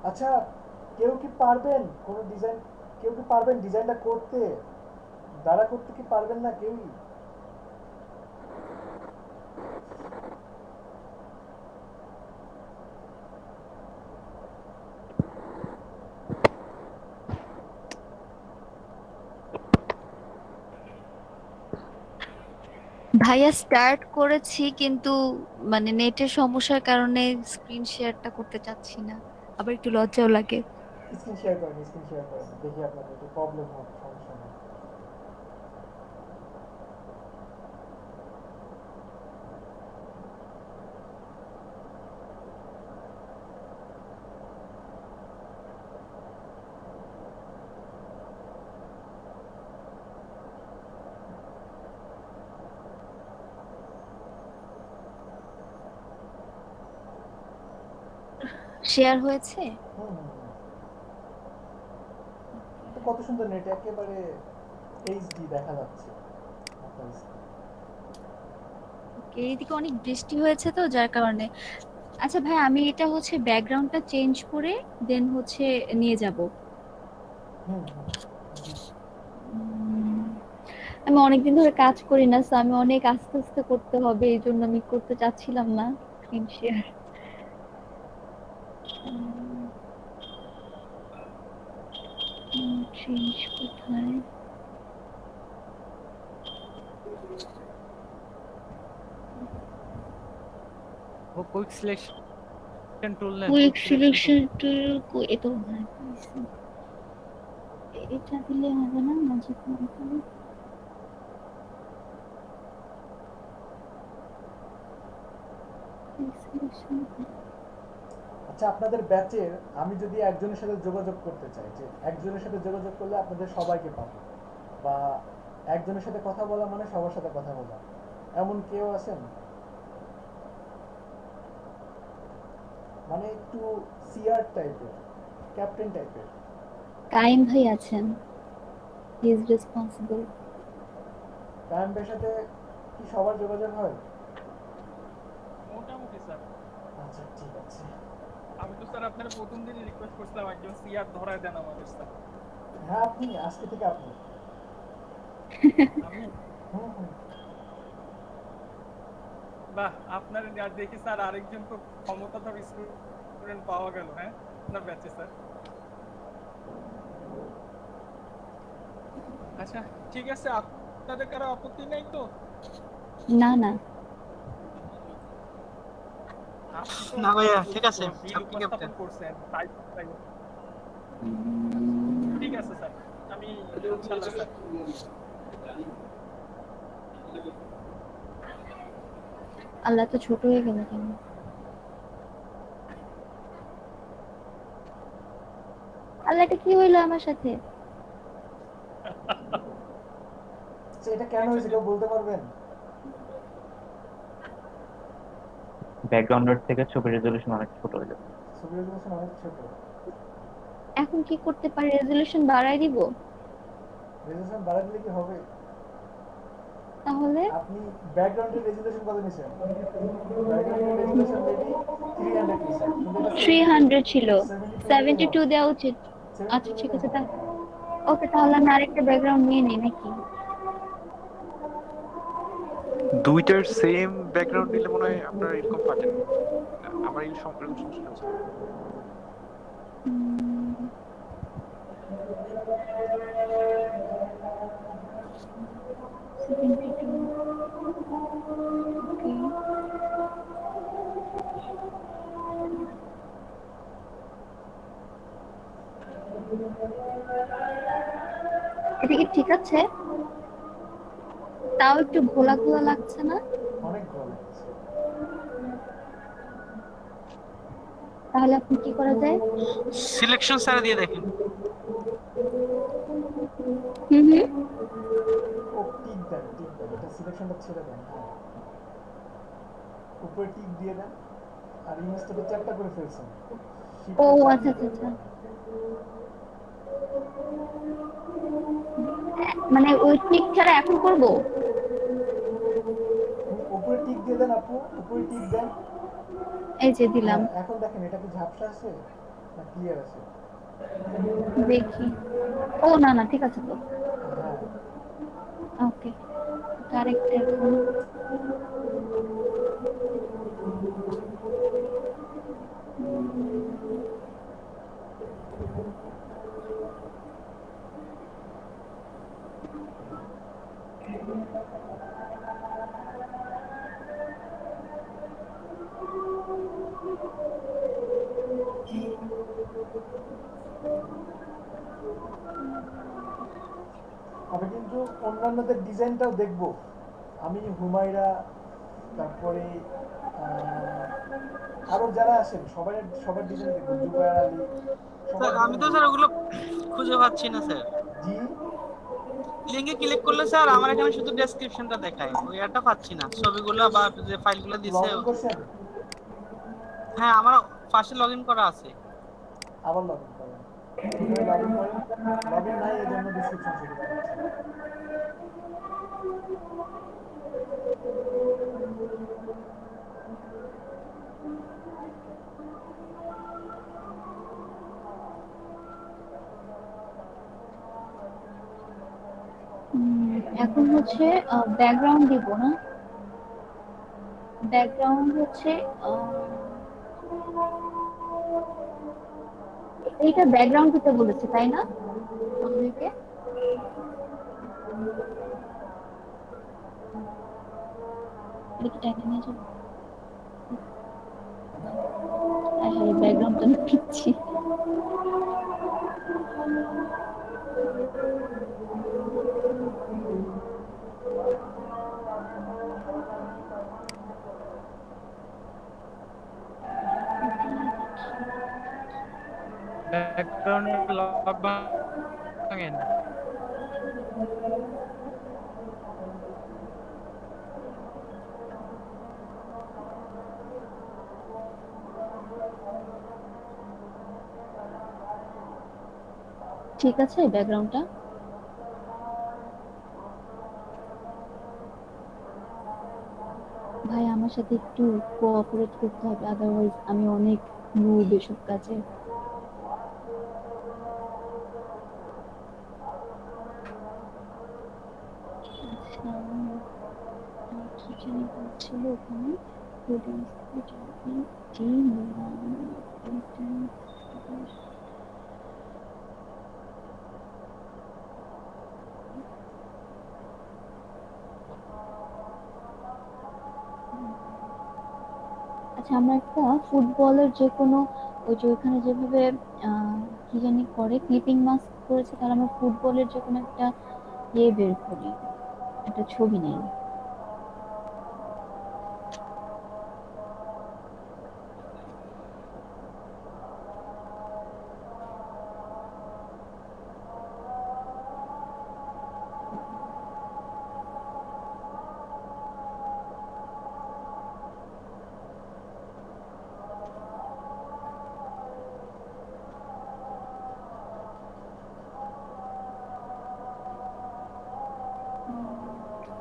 আচ্ছা, কেউ কি পারবেন কোনো ডিজাইন, কেউ কি পারবেন ডিজাইনটা করতে? দ্বারা করতে কি পারবেন না কেউই? ভাইয়া স্টার্ট করেছি, কিন্তু মানে নেটের সমস্যার কারণে স্ক্রিন শেয়ারটা করতে চাচ্ছি না, আবার একটু লজ্জাও লাগে। স্ক্রিন শেয়ার করেন, স্ক্রিন শেয়ার করেন, দেখি আপনার নেটে প্রবলেম হবে, সমস্যা নেই। শেয়ার হয়েছে? হুম হুম হুম। তো কত সুন্দর নেট, একেবারে এইচডি দেখা যাচ্ছে আপনার screen। ওকে, এইদিকে অনেক বৃষ্টি হয়েছে তো যার কারণে। আচ্ছা ভাই, আমি এটা হচ্ছে ব্যাকগ্রাউন্ডটা চেঞ্জ করে দেন হচ্ছে নিয়ে যাব। হুম হুম। উম, আমি অনেকদিন ধরে কাজ করি না, তো আমি অনেক আস্তে আস্তে করতে হবে, এই জন্য আমি করতে চাচ্ছিলাম না স্ক্রিন শেয়ার। চেঞ্জ কোথায়? वो क्विक सिलेक्शन टूल ने কুইক সিলেকশন টুল এ তো এটা দিলে হবে না, ম্যাজিক মার্কার। আচ্ছা, আপনাদের ব্যাচের আমি যদি একজনের সাথে যোগাযোগ করতে চাই, যে একজনের সাথে যোগাযোগ করলে আপনাদের সবাইকে পাবো, বা একজনের সাথে কথা বলা মানে সবার সাথে কথা বলা, এমন কেউ আছেন? মানে একটু সিআর টাইপের, ক্যাপ্টেন টাইপের। কাইম ভাই আছেন, হি ইজ রেসপন্সিবল। কায়েম ভাইয়ের সাথে কি সবার যোগাযোগ হয়? মোটামুটি স্যার। আচ্ছা ঠিক আছে। আমি তো স্যার আপনার প্রথম দিনই রিকোয়েস্ট করছিলাম একজন সিআর ধরায় দেন আমাদের স্যার। হ্যাঁ আপনি আজকে থেকে আপনি। আমি হুম হুম। বাহ, আপনার আর দেখি স্যার আরেকজন তো ক্ষমতাধর স্টুডেন্ট পাওয়া গেল, হ্যাঁ আপনার ব্যাচে স্যার। আচ্ছা ঠিক আছে, আপনাদের কারো আপত্তি নেই তো? না না, আপনি তো না ভাইয়া, ঠিক আছে, বিল আপনি উপস্থাপন ক্যাপ্টেন। করছেন তাই ঠিক আছে স্যার, আমি ইনশাআল্লাহ স্যার। আল্লাহ তো ছোট হয়ে গেল কেন? আল্লাহ, এটা কি হইলো আমার সাথে? আচ্ছা, এটা কেন হয়েছে কেউ বলতে পারবেন? ব্যাকগ্রাউন্ডের থেকে ছবির রেজলিউশন অনেক ছোট হয়ে যাবে। ছবি রেজলিউশন অনেক ছোট। এখন কি করতে পারি? রেজলিউশন বাড়াই দিব? রেজলিউশন বাড়ায় দিলে কি হবে? তাহলে আপনি ব্যাকগ্রাউন্ডের রেজলিউশন কত নিছেন? ব্যাকগ্রাউন্ডের রেজলিউশন মেবি 300 নিছেন, কিন্তু এটা 300 ছিল, 72 72 দেওয়া উচিত। আচ্ছা 72 ঠিক নিলে আছে, হবে। ওকে, তাহলে আমি আরেকটা ব্যাকগ্রাউন্ড নিয়ে নিই নাকি? দুইটার সেম ব্যাকগ্রাউন্ড নিলে মনে হয় আপনার এরকম পাবেন না, আমার এরকম সমস্যা হচ্ছে। উম, 72, okay. এটা কি ঠিক আছে? তাও একটু ঘোলা ঘোলা লাগছে না? অনেক ভালো লাগছে। তাহলে আপনি কি করা যায়? সিলেকশন স্যার দিয়ে দেখেন। হুম হুম। ও টিক দেন, টিক দেন, এটা সিলেকশনটা ছেড়ে দেন। হ্যাঁ, উপরে টিক দিয়ে দেন। আর ইমেজটা তো চ্যাপটা করে ফেলছেন। ও শিফটে চাপ আচ্ছা দিয়ে আচ্ছা আচ্ছা, দেন। মানে ওই টিক ছাড়া এখন করব? উপরে টিক দিয়ে দেন আপু, উপরে টিক দেন। এই যে দিলাম, হ্যাঁ, এখন দেখেন এটা কি ঝাপসা আছে না ক্লিয়ার আছে? দেখি। ও না না, ঠিক আছে তো। হ্যাঁ, ওকে, কারেক্ট এখন। আমি কিন্তু অন্যান্যদের ডিজাইনটাও দেখব। আমি হুমায়রা, তারপরে আরো যারা আছেন সবার ডিজাইন দেখব। জুবায়ের আলী, সবার স্যার আমি ডিজাইন তো দেখব। স্যার ওগুলো খুঁজে পাচ্ছি না স্যার। জি, লিংকে ক্লিক করলে স্যার আমার এখানে শুধু ডেসক্রিপশনটা দেখায়, ওই একটা পাচ্ছি না, ছবিগুলো বা যে ফাইলগুলো লগ দিছে। ইন করছেন? হ্যাঁ, আমার ফার্স্টে লগইন করা আছে। আবার লগ ইন করেন, ওইভাবে লগ ইন করেন। লগ ইন নাই, এই জন্য ডিসক্রিপশন শুধু দেখাচ্ছে। এখন হচ্ছে ব্যাকগ্রাউন্ড দিব না? ব্যাকগ্রাউন্ড হচ্ছে এইটা ব্যাকগ্রাউন্ড দিতে বলেছে তাই না আমাদেরকে? এটা কি টাইটা নিয়ে যাবো? হ্যাঁ, ব্যাকগ্রাউন্ডটা আমি পিচ্ছি। ব্যাকগ্রাউন্ডের লক ভাঙেন। ঠিক আছে ব্যাকগ্রাউন্ডটা? ভাই আমার সাথে একটু কোঅপারেট করতে হবে, আদারওয়াইজ আমি অনেক নুব এসব কাজে। আচ্ছা, কি জানি বলছিল ওখানে? আচ্ছা আচ্ছা আমরা একটা ফুটবলের যে কোনো ওই যে ওখানে যেভাবে কি জানি করে ক্লিপিং মাস্ক করেছে, তাহলে আমরা ফুটবলের যে কোনো একটা বের করি, একটা ছবি নেই।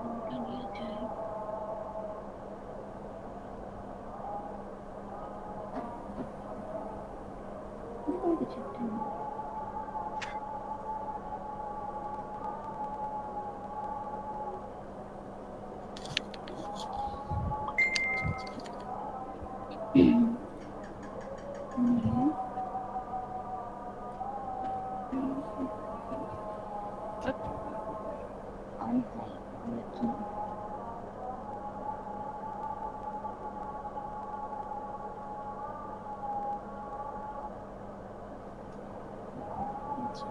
কোনটা নিয়ে যায়? এরকম কিছু একটা নেই। কি আচ্ছা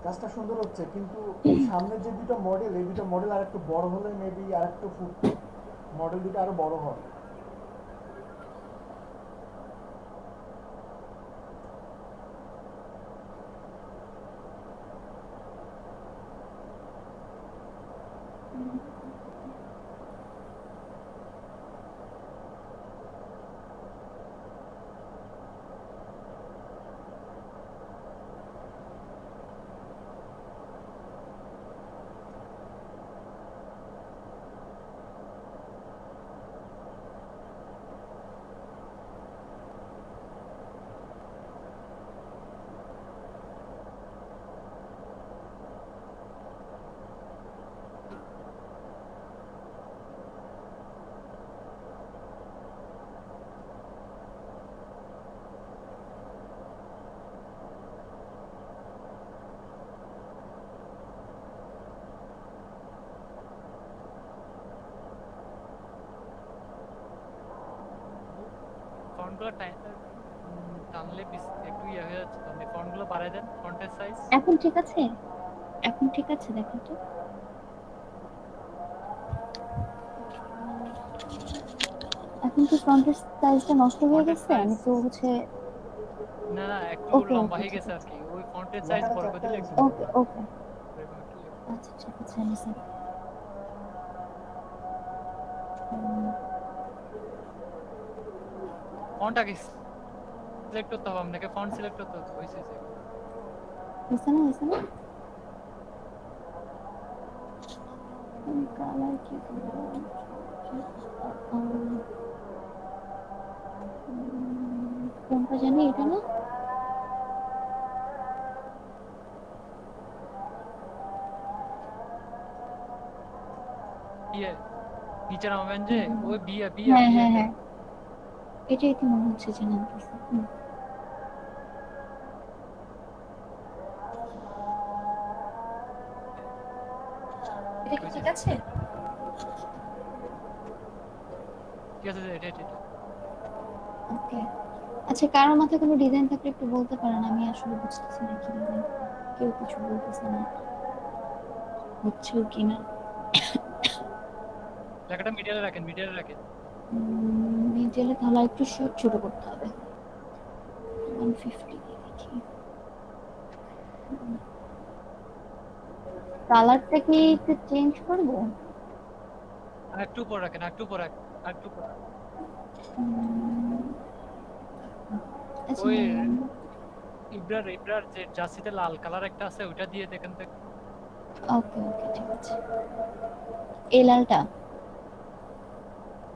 কাজটা সুন্দর হচ্ছে, কিন্তু সামনের যে দুটো মডেল, এই দুটো মডেল আর একটু বড় হলে মেবি আর একটু ফুটতো। মডেল দুটো আরো বড় হয়। ফন্টগুলো টানলে একটু ইয়ে হয়ে যাচ্ছে, আপনি ফন্টগুলো বাড়ায় দেন, ফন্টের সাইজ। এখন ঠিক আছে? এখন ঠিক আছে দেখো তো। এখন কি ফন্টের সাইজটা নষ্ট হয়ে গেছে? আমি তো হচ্ছে না না একটু ওকে লম্বা ওকে হয়ে ঠিক গেছে আর আছে। কি, ওই ফন্টের সাইজ বড় করে দিলে একটু ওকে ওকে এরকম একটু ইয়ে করে। আচ্ছা ঠিক আছে আমি স্যার ফন্টটাকে সিলেক্ট করতে হবে আপনাকে, ফন্ট সিলেক্ট করতে হবে ওই সাইজে। হয়েছে না কালার কি করবো? কোনটা জানি, এটা না? ইয়ে নিচে নামাবেন যে ওই বিয়া হ্যাঁ হ্যাঁ হ্যাঁ এটাই তো মনে হচ্ছে যে নামতেছে। এটা কি ঠিক আছে? ঠিক আছে এটা ওকে আচ্ছা, কারো মাথায় কোনো ডিজাইন থাকলে একটু বলতে পারেন, আমি আসলে বুঝতেছি না কি ডিজাইন। কেউ কিছু বলতেছে না, হচ্ছেও কিনা। লেখাটা মিডিয়ালে রাখেন, মিডিয়ালে রাখেন। মিডিয়ালে তাহলে একটু ছোট করতে হবে। 150 দিয়ে দেখি। কালারটা কি একটু চেঞ্জ করবো? আর একটু উপর রাখেন, আর একটু উপর রাখেন, আর একটু উপর। আচ্ছা, ওই ইব্রার যে জার্সিতে লাল কালার একটা আছে ওটা দিয়ে দেখেন তো। ওকে ওকে, ঠিক আছে। এই লালটা?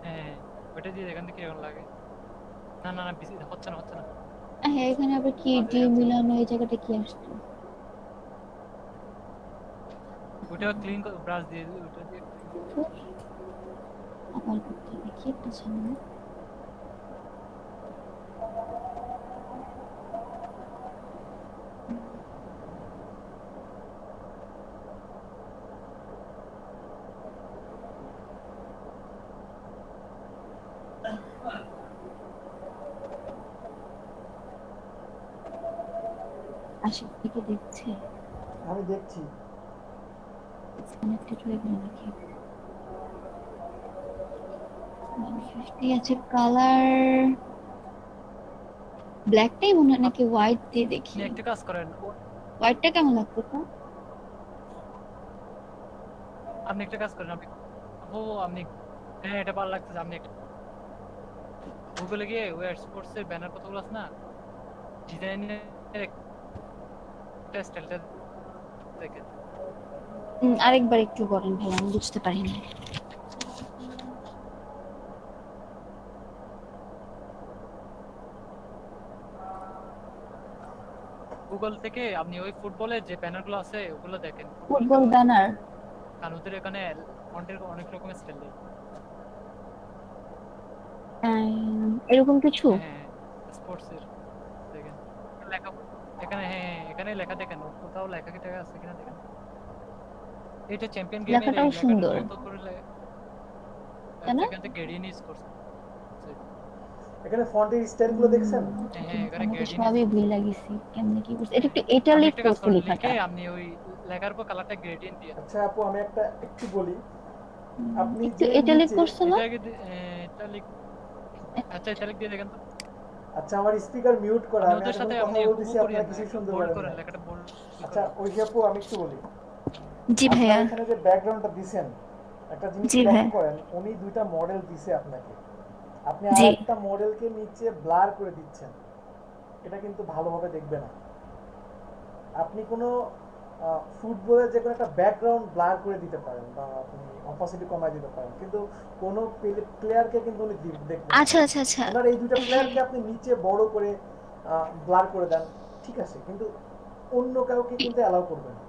হ্যাঁ, ওটা দিয়ে দেখেন তো কিরকম লাগে। না না না, হচ্ছে না, হচ্ছে না। হ্যাঁ, এখানে আবার কি ডি মিলানো, এই জায়গাটা কি আসছে? ওটা ক্লিন করে ব্রাশ দিয়ে ওটা দিয়ে। আবার করতে হবে কি একটা ঝামেলা। আশিক থেকে দেখছে, আমি দেখছি। কানেক্টেড হয়ে গেল নাকি? 150 আছে। কালার ব্ল্যাকটাই মনে হয়, নাকি হোয়াইট দিয়ে দেখি? আপনি একটা কাজ করেন, হোয়াইটটা কেমন লাগতো তো? আপনি একটা কাজ করেন, আপনি হ্যাঁ এটা ভালো লাগতেছে। আপনি একটা গুগলে গিয়ে ওয়্যার স্পোর্টস এর ব্যানার কতগুলো আছে না, ডিজাইনের একটা স্টাইলটা দেখেন। আরেকবার একটু বলেন ভাই, আমি বুঝতে পারিনি। গুগল থেকে আপনি ওই ফুটবলের যে ব্যানারগুলো আছে ওগুলো দেখেন। Football banner? কারণ ওদের এখানে ফন্টের অনেক রকমের স্টাইল দেয়। এরকম কিছু? হ্যাঁ, স্পোর্টস এর দেখেন লেখা এখানে। হ্যাঁ, এখানে লেখা দেখেন, কোথাও লেখা কি টাকা আছে কিনা দেখেন। এটা চ্যাম্পিয়ন গেমের এই লেখাটাও সুন্দর। লেখাটার মতো করে কেন? এখান থেকে গেডিন ইউজ করছে। এখানে ফন্টের স্টাইলগুলো দেখছেন? হ্যাঁ, এখানে আমি তো গেডিন সবই ভুল লাগিছি, কেমনে কি করছে? এটা একটু ইটালিক করছে লেখাটা। আপনি ওই লেখার উপর কালারটা গ্রেডিয়েন্ট দিয়ে। আচ্ছা আপু, আমি একটা একটু বলি। আপনি একটু যে ইটালিক নিচে করছে না? ইটালিক। আচ্ছা, ইটালিক দিয়ে দেখেন তো। আচ্ছা, আমার স্পিকার মিউট করা, আমি ওদের এখন সাথে কথা আপনি বলতেছি, হুবহু আপনারা করিয়েন না, কিছু শুনতে বোল্ড পারেন করেন, না। লেখাটা বোল্ড। আচ্ছা ওই যে আপু, আমি একটু বলি। জি আপনারা ভাইয়া। এখানে যে ব্যাকগ্রাউন্ডটা দিবেন, একটা জিনিস জি লক্ষ্য ভাইয়া। করেন, উনি দুইটা মডেল দিছে আপনাকে, আপনি জি। আরেকটা মডেলকে নিচে ব্লার করে দিচ্ছেন। এটা কিন্তু ভালোভাবে দেখবে না। আপনি কোনো ফুটবলের যে কোনো একটা ব্যাকগ্রাউন্ড ব্লার করে দিতে পারেন বা আপনি অপাসিটি কমায় দিতে পারেন, কিন্তু কোনো প্লেয়ারকে কিন্তু উনি দেখবেন না। আচ্ছা আচ্ছা আচ্ছা, ওনার এই দুইটা প্লেয়ারকে আপনি নিচে বড় করে ব্লার করে দেন, ঠিক আছে, কিন্তু অন্য কাউকে কিন্তু অ্যালাউ করবেন না।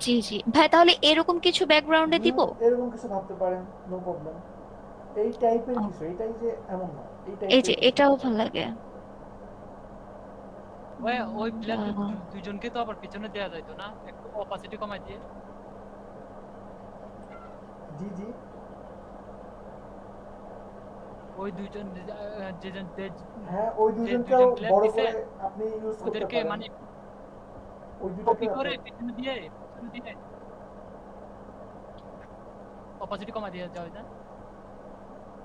জি জি ভাই, তাহলে এরকম কিছু ব্যাকগ্রাউন্ডে দিব? এরকম কিছু ভাবতে পারেন, নো প্রবলেম। এই টাইপের কিছু, এটাই যে এমন না, এই এই টাইপের যে এটাও ভালো লাগে। ওই প্লেয়ার দুইজনকে তো আবার পিছনে দেয়া যাইতো না, একটু অপাসিটি কমাই দিয়ে। জি জি, ওই দুইজন যেজন হ্যাঁ ওই দুইজনকেও বড় করে আপনি ইউজ করতে ওদেরকে পারেন। মানে ওই কপি দুইটাকে করে পিছনে দিয়ে অপাসিটি কমাই দিয়ে যাওয়া যায়,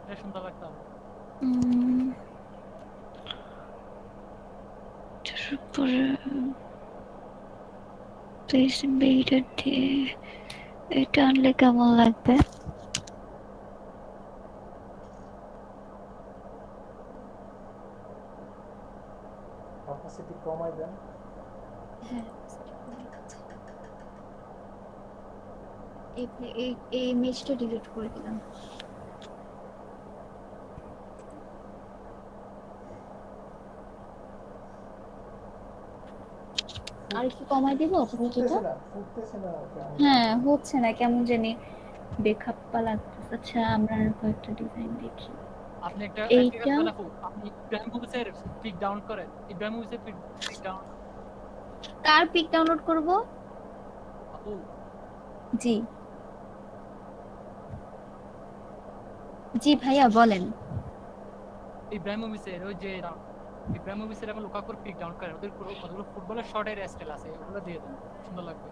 এটা সুন্দর লাগতো আমার। তারপরে প্লেস ইনভেডার দিয়ে এটা আনলে কেমন লাগবে? অপাসিটি কমাই দেন। হ্যাঁ, এই ইমেজটা ডিলিট করে দিলাম। আর কি কমাই দিব অপাসিটিটা? ফুটতেছে না। হ্যাঁ, হচ্ছে না, কেমন জানি বেখাপ্পা লাগতেছে। আচ্ছা, আমরা আর কয়েকটা ডিজাইন দেখি। আপনি একটা এইটা আপনি ইব্রাহিমোভিচের পিক ডাউন করেন, ইব্রাহিমোভিচের পিক ডাউন। কার পিক ডাউনলোড করব? আপু জি জি ভাইয়া বলেন। ইব্রাহিমোভিচের ওই যে ইব্রাহিম মুভিসের এবং লুকাকুর পিক ডাউন করেন, ওদের কতগুলো ফুটবলের শর্টের স্টাইল আছে, ওগুলো দিয়ে দেন, সুন্দর লাগবে।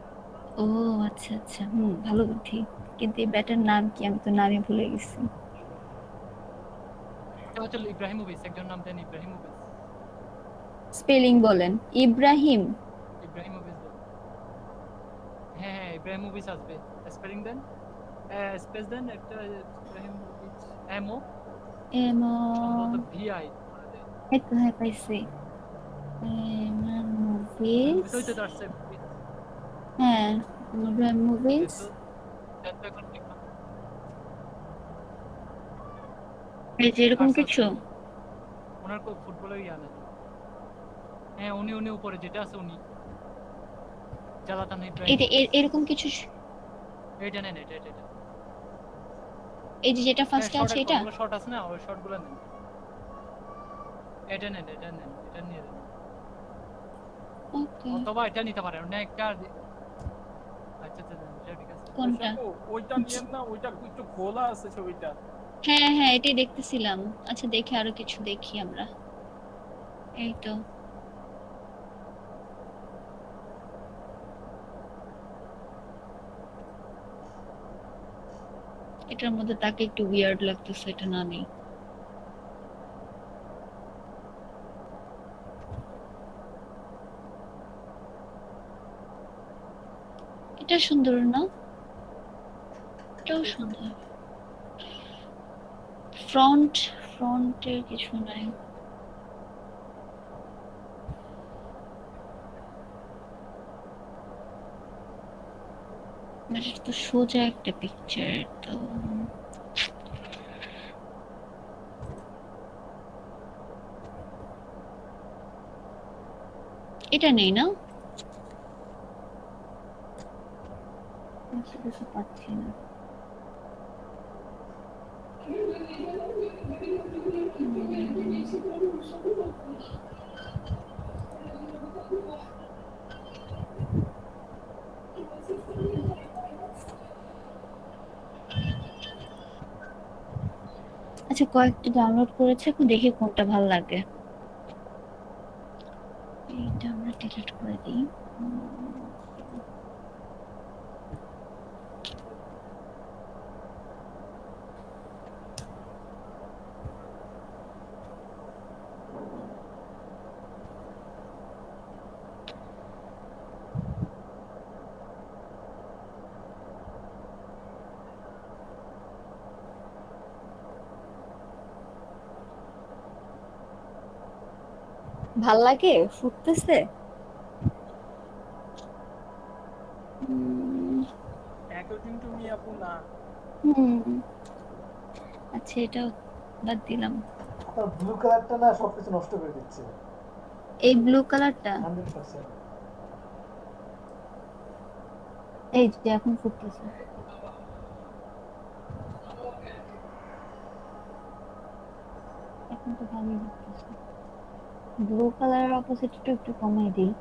ও আচ্ছা আচ্ছা, ভালো বুদ্ধি। কিন্তু এই ব্যাটার নাম কি? আমি তো নামই ভুলে গেছি। এটা হচ্ছে ইব্রাহিম মুভিস, একজন নাম দেন ইব্রাহিম মুভিস। স্পেলিং বলেন। ইব্রাহিম। ইব্রাহিম মুভিস দেন। হ্যাঁ হ্যাঁ, ইব্রাহিম মুভিস আসবে, স্পেলিং দেন, স্পেস দেন একটা, ইব্রাহিম মুভিস, এমও এমো। সম্ভবত ভিআই। এই তো, হ্যাঁ পাইছি। মুভিস। হইতে যাচ্ছে। হ্যাঁ, ইব্রাহিম মুভিস। এত এখন ঠিক না। এই যে এরকম আচ্ছা, কিছু। ওনার কো ফুটবলের ইয়া নেই। হ্যাঁ, উনি উপরে যেটা আছে উনি। জালাতান ইব্রাহিম। এটা এরকম কিছু। এটা নেন, এটা। এই যে যেটা ফার্স্টে আছে এটা। শর্ট আছে না, ওই শর্টগুলো নেন। এটা নেন, এটা নিয়ে নেন। ওকে। অথবা এটা নিতে পারেন, না একটা। আচ্ছা, এটা ঠিক আছে। কোনটা? ওইটা নিয়েন না, ওইটা একটু খোলা আছে ছবিটা। হ্যাঁ, এটাই দেখতেছিলাম। আচ্ছা, দেখি আরো কিছু দেখি আমরা। এই তো। এটার মধ্যে তাকে একটু উইয়ার্ড লাগতেছে, এটা না নেই। এটা সুন্দর না? এটাও সুন্দর। ফ্রন্টের কিছু নাই। এটা তো সোজা একটা পিকচার তো। এটা নেই না? কিছু পাচ্ছি না। আচ্ছা, কয়েকটা ডাউনলোড করেছে, এখন দেখি কোনটা ভালো লাগে। এইটা আমরা ডিলিট করে দিই। ভাল লাগে? ফুটতেছে? অ্যাকর্ডিং টু মি আপু না। আচ্ছা, এটা বাদ দিলাম। আপনার ব্লু কালারটা না সবকিছু নষ্ট করে দিচ্ছে। এই ব্লু কালারটা 100%। এই যে এখন ফুটতেছে। এখন তো ভালোই ফুটতেছে। ব্লু কালারের অপোজিটটা একটু কমাই দিই।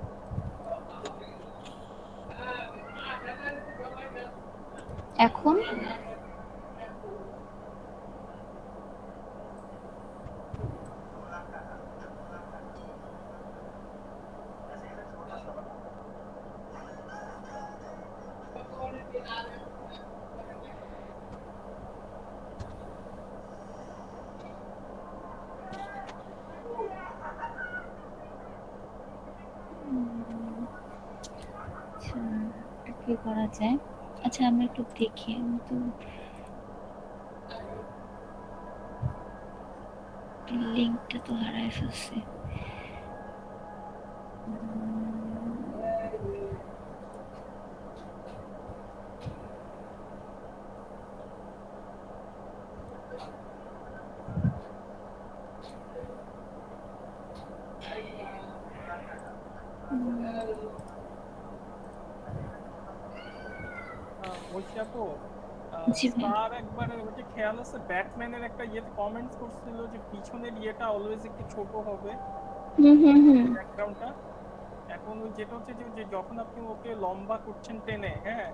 এখন কি করা যায়? আচ্ছা, আমরা একটু দেখি। আমি তো লিংকটা তো হারাই ফেলছি। আপু জি ভাই। স্টার একবার ওই যে খেয়াল আছে ব্যাটম্যানের একটা ইয়েতে কমেন্টস করছিল যে পিছনের ইয়েটা অলওয়েজ একটু ছোট হবে ব্যাকগ্রাউন্ডটা। এখন ওই যেটা হচ্ছে যে যখন আপনি ওকে লম্বা করছেন টেনে, হ্যাঁ,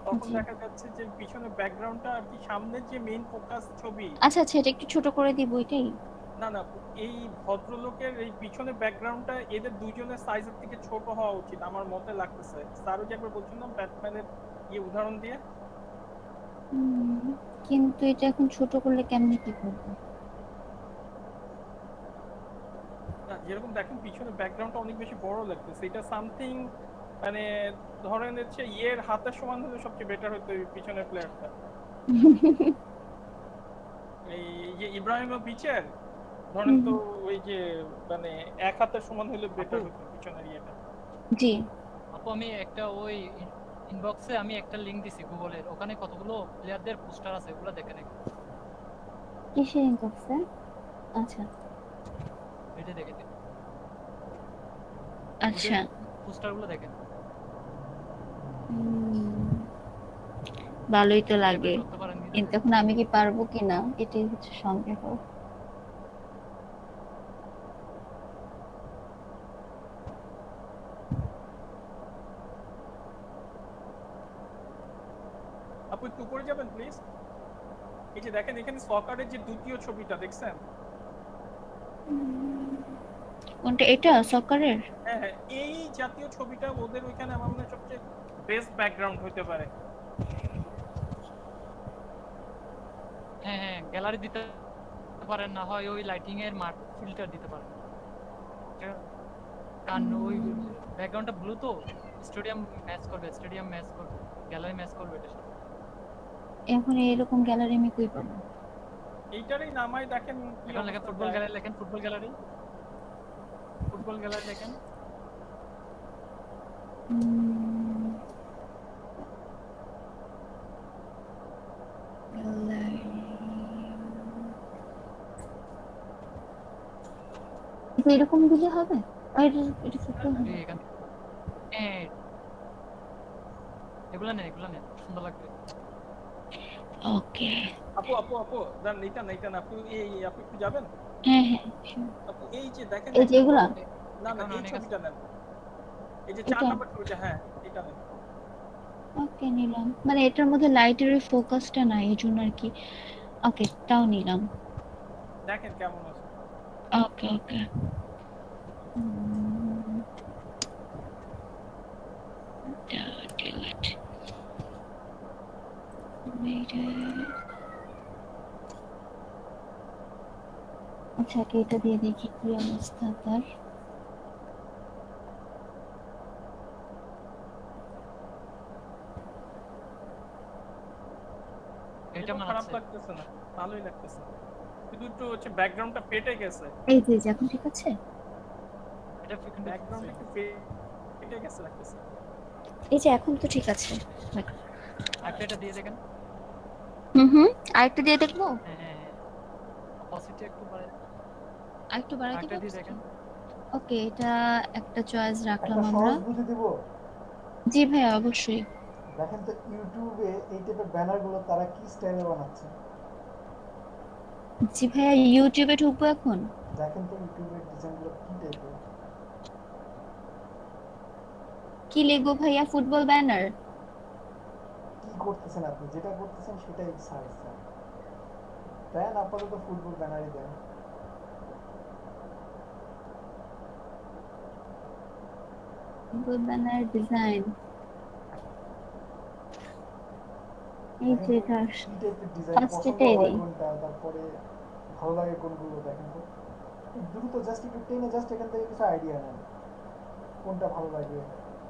তখন দেখা যাচ্ছে যে পিছনের ব্যাকগ্রাউন্ডটা আর কি সামনের যে মেইন ফোকাস ছবি। আচ্ছা, এটা একটু ছোট করে দিব এটাই। না না এই ভদ্রলোকের এই পিছনে ব্যাকগ্রাউন্ডটা এদের দুইজনের সাইজের থেকে ছোট হওয়া উচিত আমার মতে লাগতেছে। স্যারও যে একবার বলছিলাম ব্যাটম্যানের উদাহরণ দিয়ে, কিন্তু এটা এখন ছোট করলে কেমনে কি করবো? না যেরকম দেখেন পিছনে ব্যাকগ্রাউন্ডটা অনেক বেশি বড় লাগতেছে, এটা সামথিং মানে ধরেন হচ্ছে ইয়ের হাতের সমান হলে সবচেয়ে বেটার হতো এই পিছনের প্লেয়ারটা। এই যে ইব্রাহিমোভিচের ধরেন তো ওই যে মানে এক হাতের সমান হলে বেটার হতো পিছনের ইয়েটা। জি আপু আমি একটা ওই ইনবক্সে আমি একটা লিংক দিছি গুগলের, ওখানে কতগুলো প্লেয়ারদের পোস্টার আছে, ওগুলো দেখে নেন। কিসের ইনবক্সে? আচ্ছা এটা দেখে দিন, আচ্ছা পোস্টারগুলো দেখেন। ভালোই তো লাগে, করতে পারেন কি? কিন্তু এখন আমি কি পারবো কিনা এটাই হচ্ছে সন্দেহ। আপু একটু উপরে যাবেন প্লিজ। এই যে দেখেন এখানে সকারের যে দ্বিতীয় ছবিটা দেখছেন? কোনটা? এটা সকারের? হ্যাঁ হ্যাঁ এই জাতীয় ছবিটা ওদের ওইখানে আমার মনে হয় সবচেয়ে বেস্ট ব্যাকগ্রাউন্ড হতে পারে। হ্যাঁ হ্যাঁ গ্যালারি দিতে পারেন, না হয় ওই লাইটিং এর মাঠ ফিল্টার দিতে পারেন। কারণ ওই ব্যাকগ্রাউন্ডটা ব্লু তো স্টেডিয়াম ম্যাচ করবে, গ্যালারি ম্যাচ করবে এটার সাথে। এখন এরকম গ্যালারি আমি কই পাবো? এইটারই নামাই দেখেন কি এখন লেখেন অবস্থা ফুটবল যায়। গ্যালারি, লেখেন ফুটবল গ্যালারি লেখেন। এরকম দিলে হবে? এটা ছোট হবে। এখানে এগুলা নেন সুন্দর লাগবে। ওকে আপু আপু আপু দেন এইটা না আপু আপু একটু যাবেন। হ্যাঁ হ্যাঁ আপু এই যে দেখেন এই যে এগুলা? না না এই ছবিটা নেন, এই যে 4 এটা? নাম্বার ছবিটা, হ্যাঁ এটা নেন। ওকে নিলাম, মানে এটার মধ্যে লাইটের ফোকাসটা নাই এই জন্য আর কি। ওকে তাও নিলাম। দেখেন কেমন আছে। ওকে ওকে আচ্ছা এটা দিয়ে দেখি কি অবস্থা তার। এটা খারাপ লাগতেছে না, ভালোই লাগতেছে, কিন্তু একটু হচ্ছে ব্যাকগ্রাউন্ডটা ফেটে গেছে। এই যে এখন ঠিক আছে? এটা ব্যাকগ্রাউন্ড একটু ফেটে গেছে লাগতেছে। এই যে এখন তো ঠিক আছে। এটা দিয়ে দেখেন। আরেকটা দিয়ে দেখবো? হ্যাঁ অপোজিটে একটু বাড়াই, আরেকটু বাড়াই আরেকটা দিয়ে দেখেন। ওকে এটা একটা চয়েস রাখলাম একটা আমরা। সহজ বুদ্ধি দিব। জি ভাই অবশ্যই। দেখেন তো ইউটিউবে এই টাইপের ব্যানারগুলো তারা কি স্টাইলে বানাচ্ছে। জি ভাইয়া ইউটিউবে ঢুকবো এখন। দেখেন তো ইউটিউবের ডিজাইনগুলো কি টাইপের। কি লিখবো ভাইয়া? Football banner? কি করতেছেন আপনি? যেটা করতেছেন সেটাই সার্চ দেন। দেন আপাতত ফুটবল ব্যানারই দেন। ফুটবল ব্যানার ডিজাইন এই যে এটা কি টাইপের ডিজাইন ফার্স্ট পছন্দ এটাই হয় দিই। কোনটা, তারপরে ভালো লাগে কোনগুলো দেখেন তো। দ্রুত জাস্ট একটু টেনে জাস্ট এখান থেকে কিছু আইডিয়া নেন কোনটা ভালো লাগে,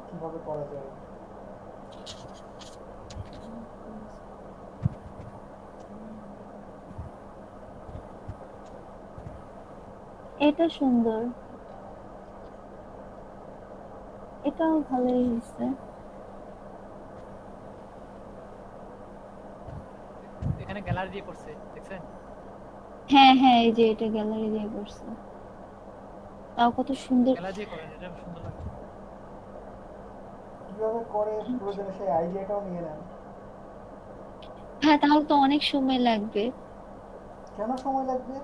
কিভাবে করা যায়। এটা সুন্দর, এটাও ভালোই হয়েছে। এখানে গ্যালারি দিয়ে করছে দেখছেন? হ্যাঁ হ্যাঁ এই যে এটা গ্যালারি দিয়ে করছে, তাও কত সুন্দর। গ্যালারি দিয়ে করেন, এটা সুন্দর লাগে। কিভাবে করে প্রয়োজনে সেই আইডিয়াটাও নিয়ে নেন। হ্যাঁ তাহলে তো অনেক সময় লাগবে। কেন সময় লাগবে?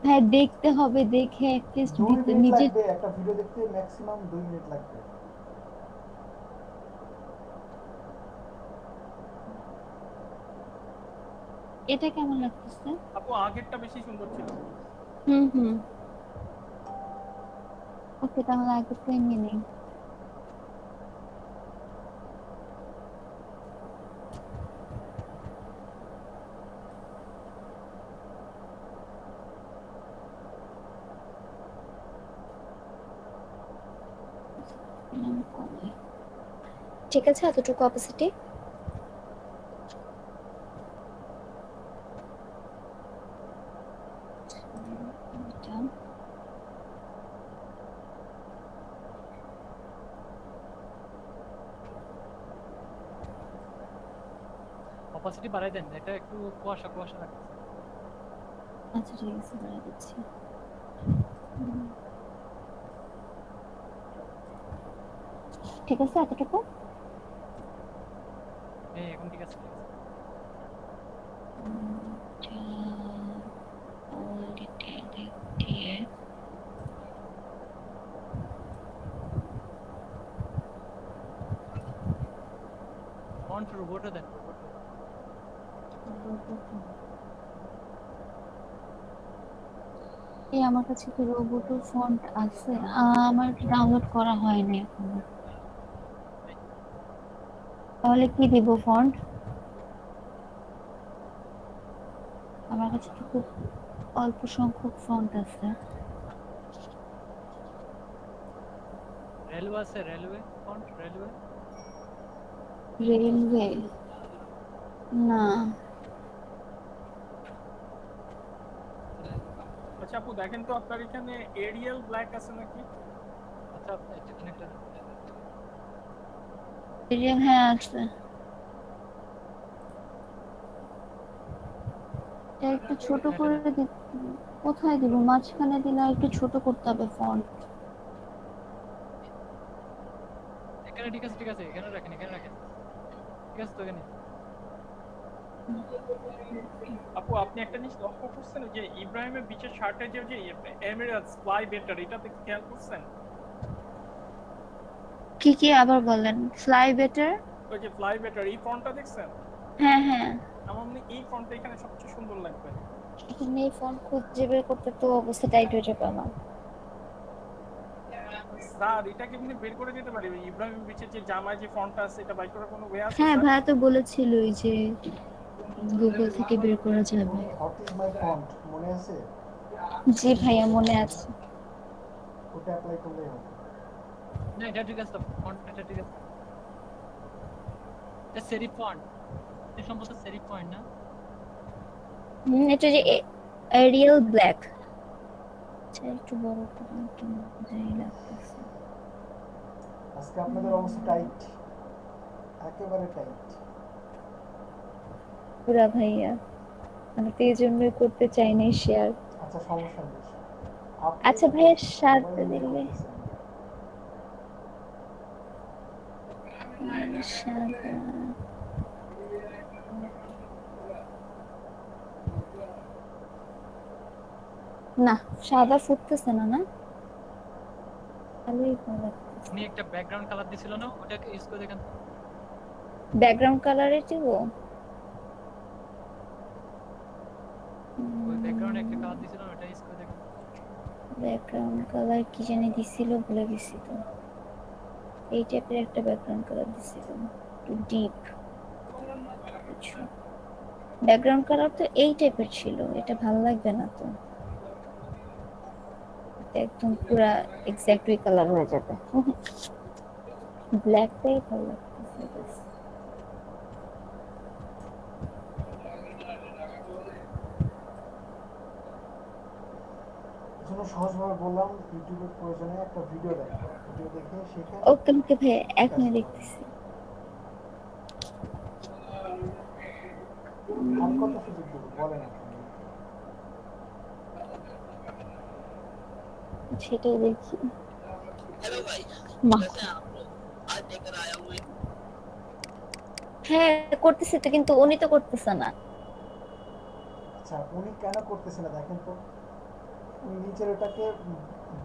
হ্যাঁ দেখতে হবে, দেখে অ্যাটলিস্ট 2 মিনিট নিজে। লাগবে একটা ভিডিও দেখতে, ম্যাক্সিমাম 2 মিনিট লাগবে। এটা কেমন লাগতেছে? আপু আগেরটা বেশি সুন্দর ছিল। হুম। ওকে, তাহলে আগেরটাই নিয়ে নেই। ঠিক আছে, এতটুকু অপাসিটি। অপাসিটি বাড়াই দেন, এটা একটু কুয়াশা কুয়াশা লাগছে। আচ্ছা ঠিক আছে, বাড়িয়ে দিচ্ছি। ঠিক আছে, এতটুকু। হ্যাঁ এখন ঠিক আছে, ঠিক আছে। ফন্ট রোবটও দেন, রোবট। এই আমার কাছে কি রোবোটো ফন্ট আছে? আমার ডাউনলোড করা হয়নি এখনো। তাহলে কি দিব ফন্ট? আমার কাছে তো খুব অল্প সংখ্যক ফন্ট আছে। রেলওয়ে আছে, রেলওয়ে ফন্ট, রেলওয়ে। রেলওয়ে না। আচ্ছা আপু দেখেন তো আপনার এখানে এরিয়াল ব্ল্যাক আছে নাকি? আচ্ছা এখানে একটা এরিয়াল হ্যাঁ আছে। এটা একটু ছোট করে কোথায় দিব? মাঝখানে দিলে একটু ছোট করতে হবে ফন্ট। এখানে ঠিক আছে, ঠিক আছে, এখানে রাখেন, এখানে রাখেন। ঠিক আছে তো এখানে। আপু আপনি একটা জিনিস লক্ষ্য করছেন যে ইব্রাহিমের বিচের শার্টে যে এমিরেটস ফ্লাই বেটার, এটা দেখে খেয়াল করছেন? কি আবার বলেন? Fly better? ওই যে ফ্লাই বেটার এই ফন্টটা দেখছেন? হ্যাঁ। আমার মনে হয় এই ফন্টটা এখানে সবচেয়ে সুন্দর লাগবে। এখানে এই ফন্ট খুঁজে বের করতে তো অবস্থা টাইট হয়ে যাবে আমার। স্যার এটা কি আপনি বের করে দিতে পারবেন? ইব্রাহিম বিচের যে জামায় যে ফন্টটা আছে এটা বাইর করার কোনো ওয়ে আছে হ্যাঁ, স্যার? ভাইয়া তো বলেছিলই যে গুগল থেকে বের করা যাবে। হোয়াট ইজ মাই ফন্ট মনে আছে? জি ভাইয়া, মনে আছে। ওটা অ্যাপ্লাই করলেই হবে। না এটা ঠিক আছে, ফন্ট এটা ঠিক আছে। এটা সেরিফ ফন্ট, এটা সম্ভবত সেরিফ ফন্ট না? এটা যে এরিয়াল ব্ল্যাক। আচ্ছা একটু বড় করে একটু যাই লাগতেছে। আজকে আপনাদের অবস্থা টাইট, একেবারে টাইট পুরা ভাইয়া, আমি তো এই জন্যই করতে চাই না শেয়ার। আচ্ছা সমস্যা নেই। আচ্ছা ভাইয়া, সারতে দিলে না, সাদা ফুটতেছে না। ভালোই ভালো। উনি একটা ব্যাকগ্রাউন্ড কালার দিছিল না, ওটাকে ইউজ করে দেখেন। ব্যাকগ্রাউন্ড কালারে দিব? ওই ব্যাকগ্রাউন্ডে একটা কালার দিছিল, ওটা ইউজ করে দেখেন। ব্যাকগ্রাউন্ড কালার কি জানি দিছিল, ভুলে গেছি তো। এই টাইপের একটা ব্যাকগ্রাউন্ড কালার দিছিল, একটু ডিপ কিছু। ব্যাকগ্রাউন্ড কালার তো এই টাইপের ছিল, এটা ভালো লাগবে না তো। একদম পুরা এক্স্যাক্টলি কালার হয়ে যাবে। ব্ল্যাকটাই ভালো লাগতেছে। জন্য সহজভাবে বললাম, ইউটিউবের প্রয়োজনে একটা ভিডিও দেখো, ভিডিও দেখে শিখে। ওকে ভাই, এখনই দেখতেছি। আর কত সুযোগ দেবো বলেন আপনি? সেটাই দেখি। হ্যাঁ করতেছি তো, কিন্তু উনি তো করতেছে না। আচ্ছা উনি কেন করতেছে না দেখেন তো। উনি নিচের ওটাকে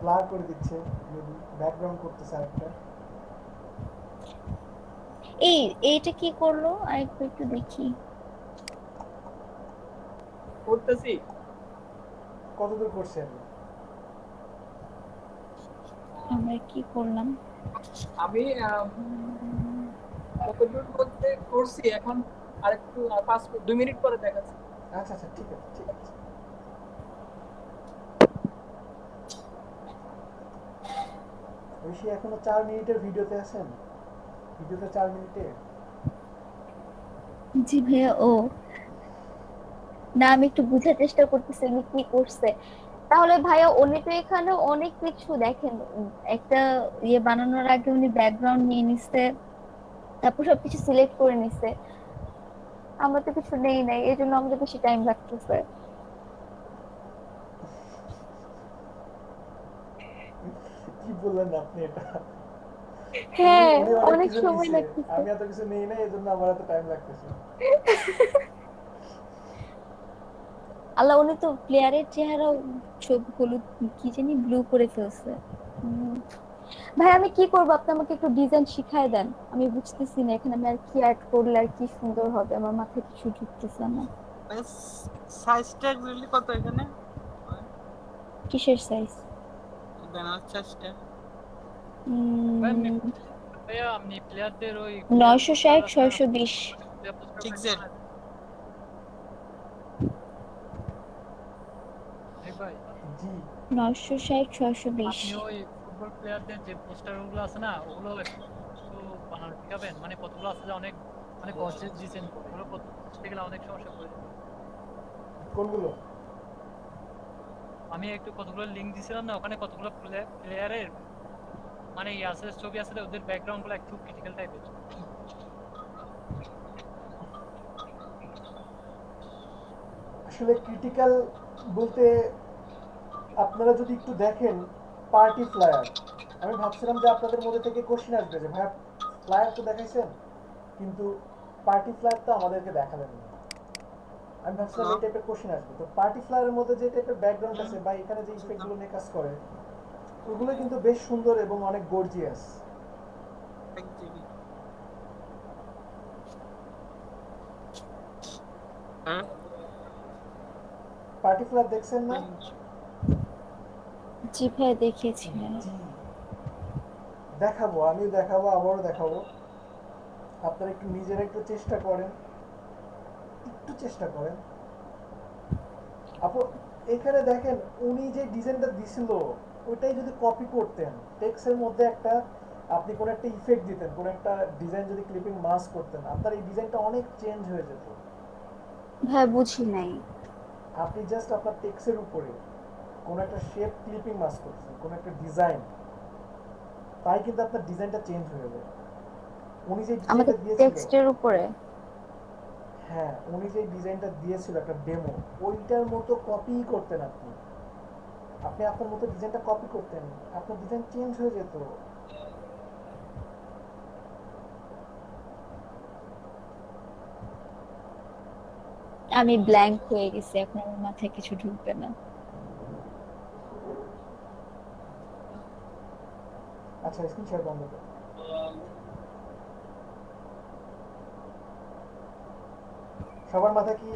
ব্লার করে দিচ্ছে, ব্যাকগ্রাউন্ড করতেছে আরেকটা। এইটা কি করলো আরেকবার একটু দেখি। করতেছি। কতদূর করছেন? আমরা কি করলাম? আমি কতদূর বলতে করছি, এখন আরেকটু 2 মিনিট পরে দেখাচ্ছি। আচ্ছা আচ্ছা, ঠিক আছে ঠিক আছে। ঐশী এখনো 4 মিনিটের ভিডিওতে আছেন? ভিডিওতে 4 মিনিটে? জি ভাইয়া। ও না, আমি একটু বুঝার চেষ্টা করতেছি উনি কি করছে। তাহলে ভাইয়া উনি তো এখানে অনেক কিছু দেখেন, একটা ইয়ে বানানোর আগে উনি ব্যাকগ্রাউন্ড নিয়ে নিছে, তারপর সবকিছু সিলেক্ট করে নিছে। আমরা তো কিছু নেই নাই, এই জন্য আমাদের বেশি টাইম লাগতেছে। কি বললেন আপনি এটা? হ্যাঁ, উনি অনেক অনেক কিছু সময় নিছে, লাগতেছে। আমি এত কিছু নেই না, এজন্য আমার এত টাইম লাগতেছে। আল্লাহ, উনি তো প্লেয়ারের চেহারা সব হলুদ, কি জানি ব্লু করে ফেলছে। উম, ভাই আমি কি করবো? আপনি আমাকে একটু ডিজাইন শিখায় দেন, আমি বুঝতেছি না এখানে আমি আর কি অ্যাড করলে আর কি সুন্দর হবে, আমার মাথায় কিছু ঢুকতেছে না। সাইজটা এক্স্যাক্টলি কত এখানে? কিসের সাইজ? ব্যানার সাইজটা ভাইয়া আপনি প্লেয়ারদের ওই 960 620। পিক্সেল ভাই জি 960 620। আপনি ওই ফুটবল প্লেয়ারদের যে পোস্টার গুলো আছে না, ওগুলো একটু বানানো শিখাবেন? মানে কতগুলো আছে যে অনেক মানে গর্জিয়াস ডিজাইন, ওগুলো করতে গেলে অনেক সমস্যা পড়ে যায়। কোনগুলো? আমি একটু কতগুলো লিংক দিছিলাম না, ওখানে কতগুলো প্লেয়ারের মানে আছে ছবি আছে, ওদের ব্যাকগ্রাউন্ড গুলো একটু ক্রিটিক্যাল টাইপের। আসলে ক্রিটিক্যাল বলতে আপনারা যদি একটু দেখেন পার্টি ফ্লায়ার, আমি ভাবছিলাম যে আপনাদের মধ্যে থেকে কোশ্চেন আসবে যে ভাইয়া ফ্লায়ার তো দেখাইছেন, কিন্তু পার্টি ফ্লায়ার তো আমাদেরকে দেখালেন না। আমি ভাবছিলাম এই টাইপের কোশ্চেন আসবে। তো পার্টি ফ্লায়ারের মধ্যে যে টাইপের ব্যাকগ্রাউন্ড আছে বা এখানে যে ইফেক্টগুলো নিয়ে কাজ করে, ওগুলো কিন্তু বেশ সুন্দর এবং অনেক গর্জিয়াস। পার্টি ফ্লায়ার দেখছেন না? জি ভাই দেখেছি। জি দেখাবো, আমিও দেখাবো, আবারও দেখাবো। আপনারা একটু নিজেরা একটু চেষ্টা করেন, একটু চেষ্টা করেন। আপু এখানে দেখেন উনি যে ডিজাইনটা দিছিল ওইটাই যদি কপি করতেন, টেক্সটের মধ্যে একটা আপনি কোন একটা ইফেক্ট দিতেন, কোন একটা ডিজাইন যদি ক্লিপিং মাস্ক করতেন, আপনার এই ডিজাইনটা অনেক চেঞ্জ হয়ে যেত। ভাই বুঝি নাই। আপনি জাস্ট আপনার টেক্সটের উপরে কোন একটা শেপ ক্লিপিং মাস্ক করতেন, কোন একটা ডিজাইন, তাই কিন্তু আপনার ডিজাইনটা চেঞ্জ হয়ে যায়। উনি যে আমাদের ডিজাইনটা দিয়েছিল, টেক্সটের উপরে হ্যাঁ উনি যে ডিজাইনটা দিয়েছিল একটা ডেমো, ওইটার মতো কপি করতেন আপনি। আপনি আপনার মতো ডিজাইনটা কপি করতেন, আপনার ডিজাইন চেঞ্জ হয়ে যেত। আমি ব্ল্যাঙ্ক হয়ে গেছি, এখন আমার মাথায় কিছু ঢুকবে না। আচ্ছা স্ক্রিন শেয়ার বন্ধ করুন। সবার মাথায় কি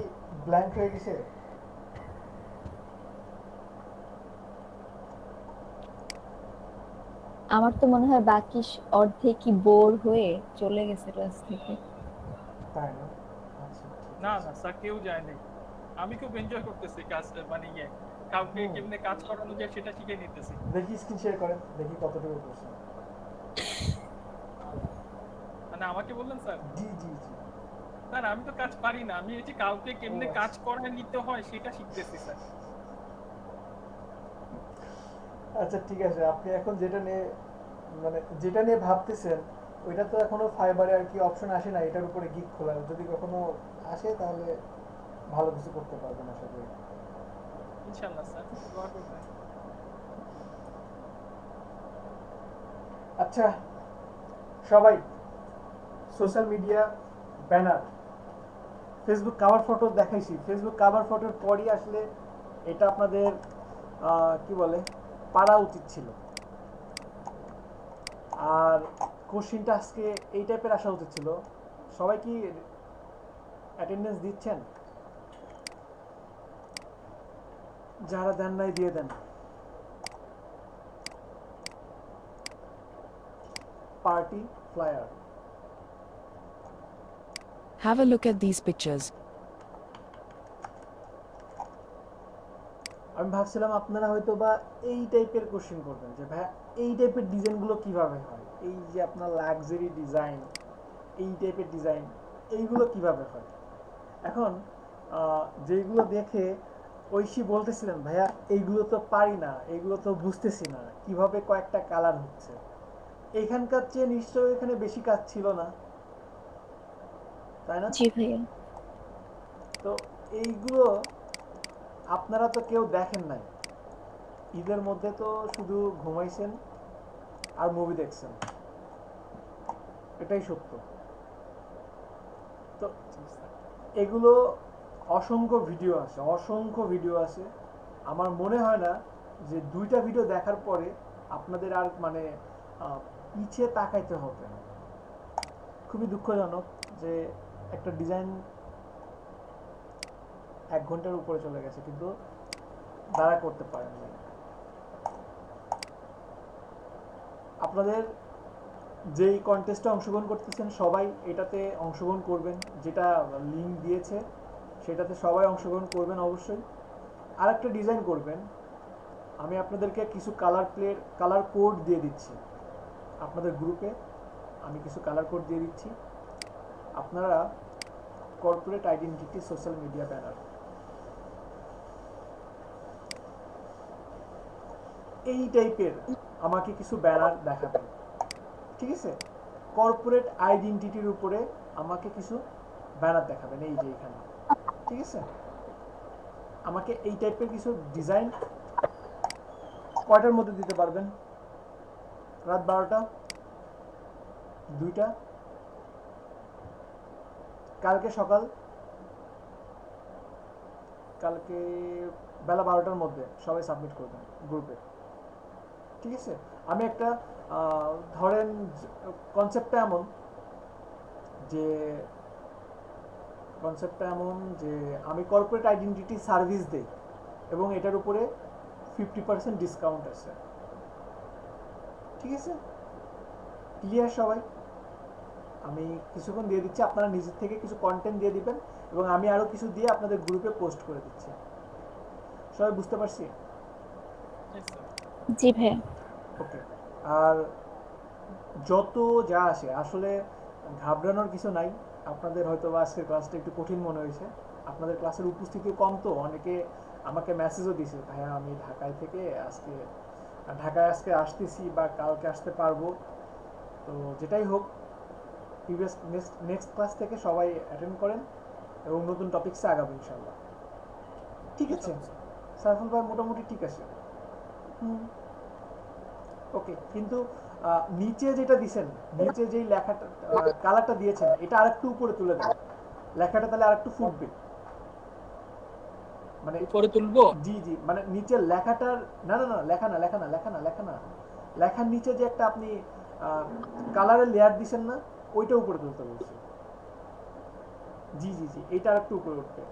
ব্ল্যাঙ্ক হয়ে গেছে? আমার তো মনে হয় বাকি অর্ধেকই বোর হয়ে চলে গেছে ক্লাস থেকে। তাই না? আচ্ছা না না স্যার, কেউ যায় নাই। আমি খুব এনজয় করতেছি কাজটা, মানে কাউকে কেমনে কাজ করানো যায় সেটা শিখে নিতেছি। দেখি স্ক্রিন শেয়ার করেন, দেখি কতটুকু করছেন। মানে আমাকে বললেন স্যার? জি জি জি স্যার আমি তো কাজ পারি না, আমি এই যে কাউকে কেমনে কাজ করায় নিতে হয় সেটা শিখতেছি স্যার। আচ্ছা ঠিক আছে, আপনি এখন যেটা নিয়ে মানে যেটা নিয়ে ভাবতেছেন ওইটা তো এখনো ফাইবারে আর কি অপশন আসে না এটার উপরে গিগ খোলার, যদি কখনো আসে তাহলে ভালো কিছু করতে পারবেন আশা করি। ইনশাআল্লাহ স্যার, দোয়া করবেন। আচ্ছা সবাই social media banner, Facebook cover photo দেখাইছি, ফেসবুক কাভার ফটোর পরই আসলে এটা আপনাদের কি বলে পারা উচিত ছিল। আর কোশ্চিনটা আজকে এই টাইপের আসা উচিত ছিল। সবাই কি অ্যাটেন্ডেন্স দিচ্ছেন? যারা দেন নাই দিয়ে দেন। Party flyer. Have a look at these pictures. আমি ভাবছিলাম আপনারা হয়তো বা এই টাইপের কোশ্চেন করবেন যে ভাই এই টাইপের ডিজাইনগুলো কিভাবে হয়, এই যে আপনার লাক্সারি ডিজাইন, এই টাইপের ডিজাইন এইগুলো কিভাবে হয়। এখন যেগুলো দেখে ঐশী বলতেছিলেন ভাইয়া এইগুলো তো পারি না, এইগুলো তো বুঝতেছি না কিভাবে কয়েকটা কালার হচ্ছে, এখানকার চেয়ে নিশ্চয়ই এখানে বেশি কাজ ছিল না, তাই না? জি ভাইয়া। তো এইগুলো আপনারা তো কেউ দেখেন নাই, ঈদের মধ্যে তো শুধু ঘুমাইছেন আর মুভি দেখছেন, এটাই সত্য। তো এগুলো অসংখ্য ভিডিও আছে, অসংখ্য ভিডিও আছে। আমার মনে হয় না যে 2টা ভিডিও দেখার পরে আপনাদের আর মানে পিছে তাকাইতে হবে। খুবই দুঃখজনক যে একটা ডিজাইন 1 ঘন্টার উপরে চলে গেছে কিন্তু দাঁড়া করতে পারেননি। আপনাদের যেই কন্টেস্টে অংশগ্রহণ করতেছেন সবাই এটাতে অংশগ্রহণ করবেন, যেটা লিঙ্ক দিয়েছে সেটাতে সবাই অংশগ্রহণ করবেন অবশ্যই। আর একটা ডিজাইন করবেন, আমি আপনাদেরকে কিছু কালার কোড দিয়ে দিচ্ছি আপনাদের গ্রুপে, আমি কিছু কালার কোড দিয়ে দিচ্ছি। আপনারা corporate identity social media banner, এই টাইপের আমাকে কিছু ব্যানার দেখাবেন, ঠিক আছে? কর্পোরেট আইডেন্টিটির উপরে আমাকে কিছু ব্যানার দেখাবেন, এই যে এখানে, ঠিক আছে? আমাকে এই টাইপের কিছু ডিজাইন কয়টার মধ্যে দিতে পারবেন? রাত 12টা, 2টা, কালকে সকাল, কালকে বেলা 12টার মধ্যে সবাই সাবমিট করবেন গ্রুপে, ঠিক আছে? আমি একটা ধরেন কনসেপ্টটা এমন যে আমি কর্পোরেট আইডেন্টিটি সার্ভিস দেই এবং এটার উপরে 50% ডিসকাউন্ট আছে, ঠিক আছে? ক্লিয়ার সবাই? আমি কিছুক্ষণ দিয়ে দিচ্ছি, আপনারা নিজের থেকে কিছু কন্টেন্ট দিয়ে দিবেন এবং আমি আরো কিছু দিয়ে আপনাদের গ্রুপে পোস্ট করে দিচ্ছি। সবাই বুঝতে পারছি? জি ভাই। ওকে। আর যত যা আসে আসলে ঘাবড়ানোর কিছু নাই। আপনাদের হয়তো আজকের ক্লাসটা একটু কঠিন মনে হয়েছে, আপনাদের ক্লাসের উপস্থিতি কম, তো অনেকে আমাকে মেসেজও দিয়েছে ভাইয়া আমি ঢাকায় আজকে আসতেছি বা কালকে আসতে পারবো। তো যেটাই হোক, নেক্সট ক্লাস থেকে সবাই অ্যাটেন্ড করেন এবং নতুন টপিকসে আগাবো ইনশাল্লাহ, ঠিক আছে? সাইফুল ভাই মোটামুটি ঠিক আছে। ওকে, কিন্তু নিচে যেটা দিয়েছেন, নিচে যেই লেখাটা কালারটা দিয়েছেন এটা আরেকটু উপরে তুলে দেন, লেখাটা তাহলে আরেকটু ফুটবে। মানে উপরে তুলবো? জি জি, মানে নিচে লেখাটার না, লেখার নিচে যে একটা আপনি কালারের লেয়ার দিছেন না, ওইটা উপরে তুলতে বলছি। জি জি জি, এটা আরেকটু উপরে উঠবে।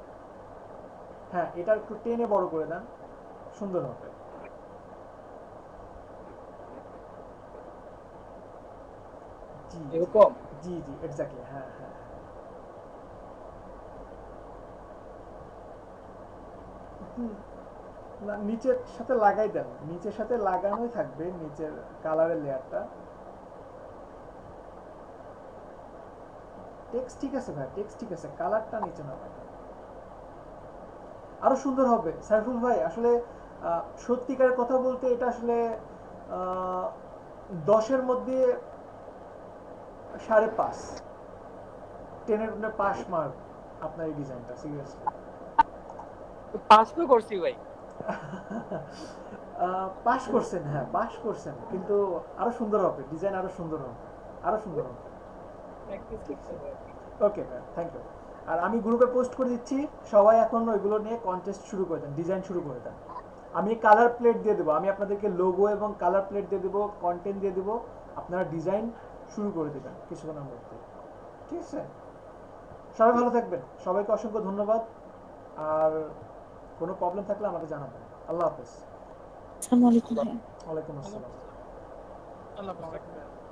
হ্যাঁ, এটা একটু টেনে বড় করে দেন, সুন্দর হবে। জি এরকম? জি জি, এক্স্যাক্টলি, হ্যাঁ হ্যাঁ। না, নিচের সাথে লাগাই দেন, নিচের সাথে লাগানোই থাকবে নিচের কালারের লেয়ারটা। টেক্সট ঠিক আছে ভাই, টেক্সট ঠিক আছে, কালারটা নিচে না লাগান, আরো সুন্দর হবে। সাইফুল ভাই আসলে সত্যিকারের কথা বলতে এটা আসলে 10-এর মধ্যে 5.5, 10-এর মধ্যে পাস মার্ক আপনার এই ডিজাইনটা, সিরিয়াসলি। পাস তো করছি ভাই। পাস করছেন, হ্যাঁ পাস করছেন, কিন্তু আরো সুন্দর হবে, ডিজাইন আরো সুন্দর হবে, আরো সুন্দর হবে। Okay ma'am, thank you. আর আমি গ্রুপে পোস্ট করে দিচ্ছি, সবাই এখন ওইগুলো নিয়ে কন্টেস্ট শুরু করে দেন, ডিজাইন শুরু করে দেন। আমি কালার প্লেট দিয়ে দেবো, আমি আপনাদেরকে লোগো এবং কালার প্লেট দিয়ে দেবো, কন্টেন্ট দিয়ে দেবো, আপনারা ডিজাইন শুরু করে দেবেন কিছুক্ষণের মধ্যে, ঠিক আছে? সবাই ভালো থাকবেন, সবাইকে অসংখ্য ধন্যবাদ। আর কোনো প্রবলেম থাকলে আমাকে জানাবেন। আল্লাহ হাফেজ। আসসালামু আলাইকুম ভাইয়া। ওয়ালাইকুম আসসালাম। আল্লাহ হাফেজ।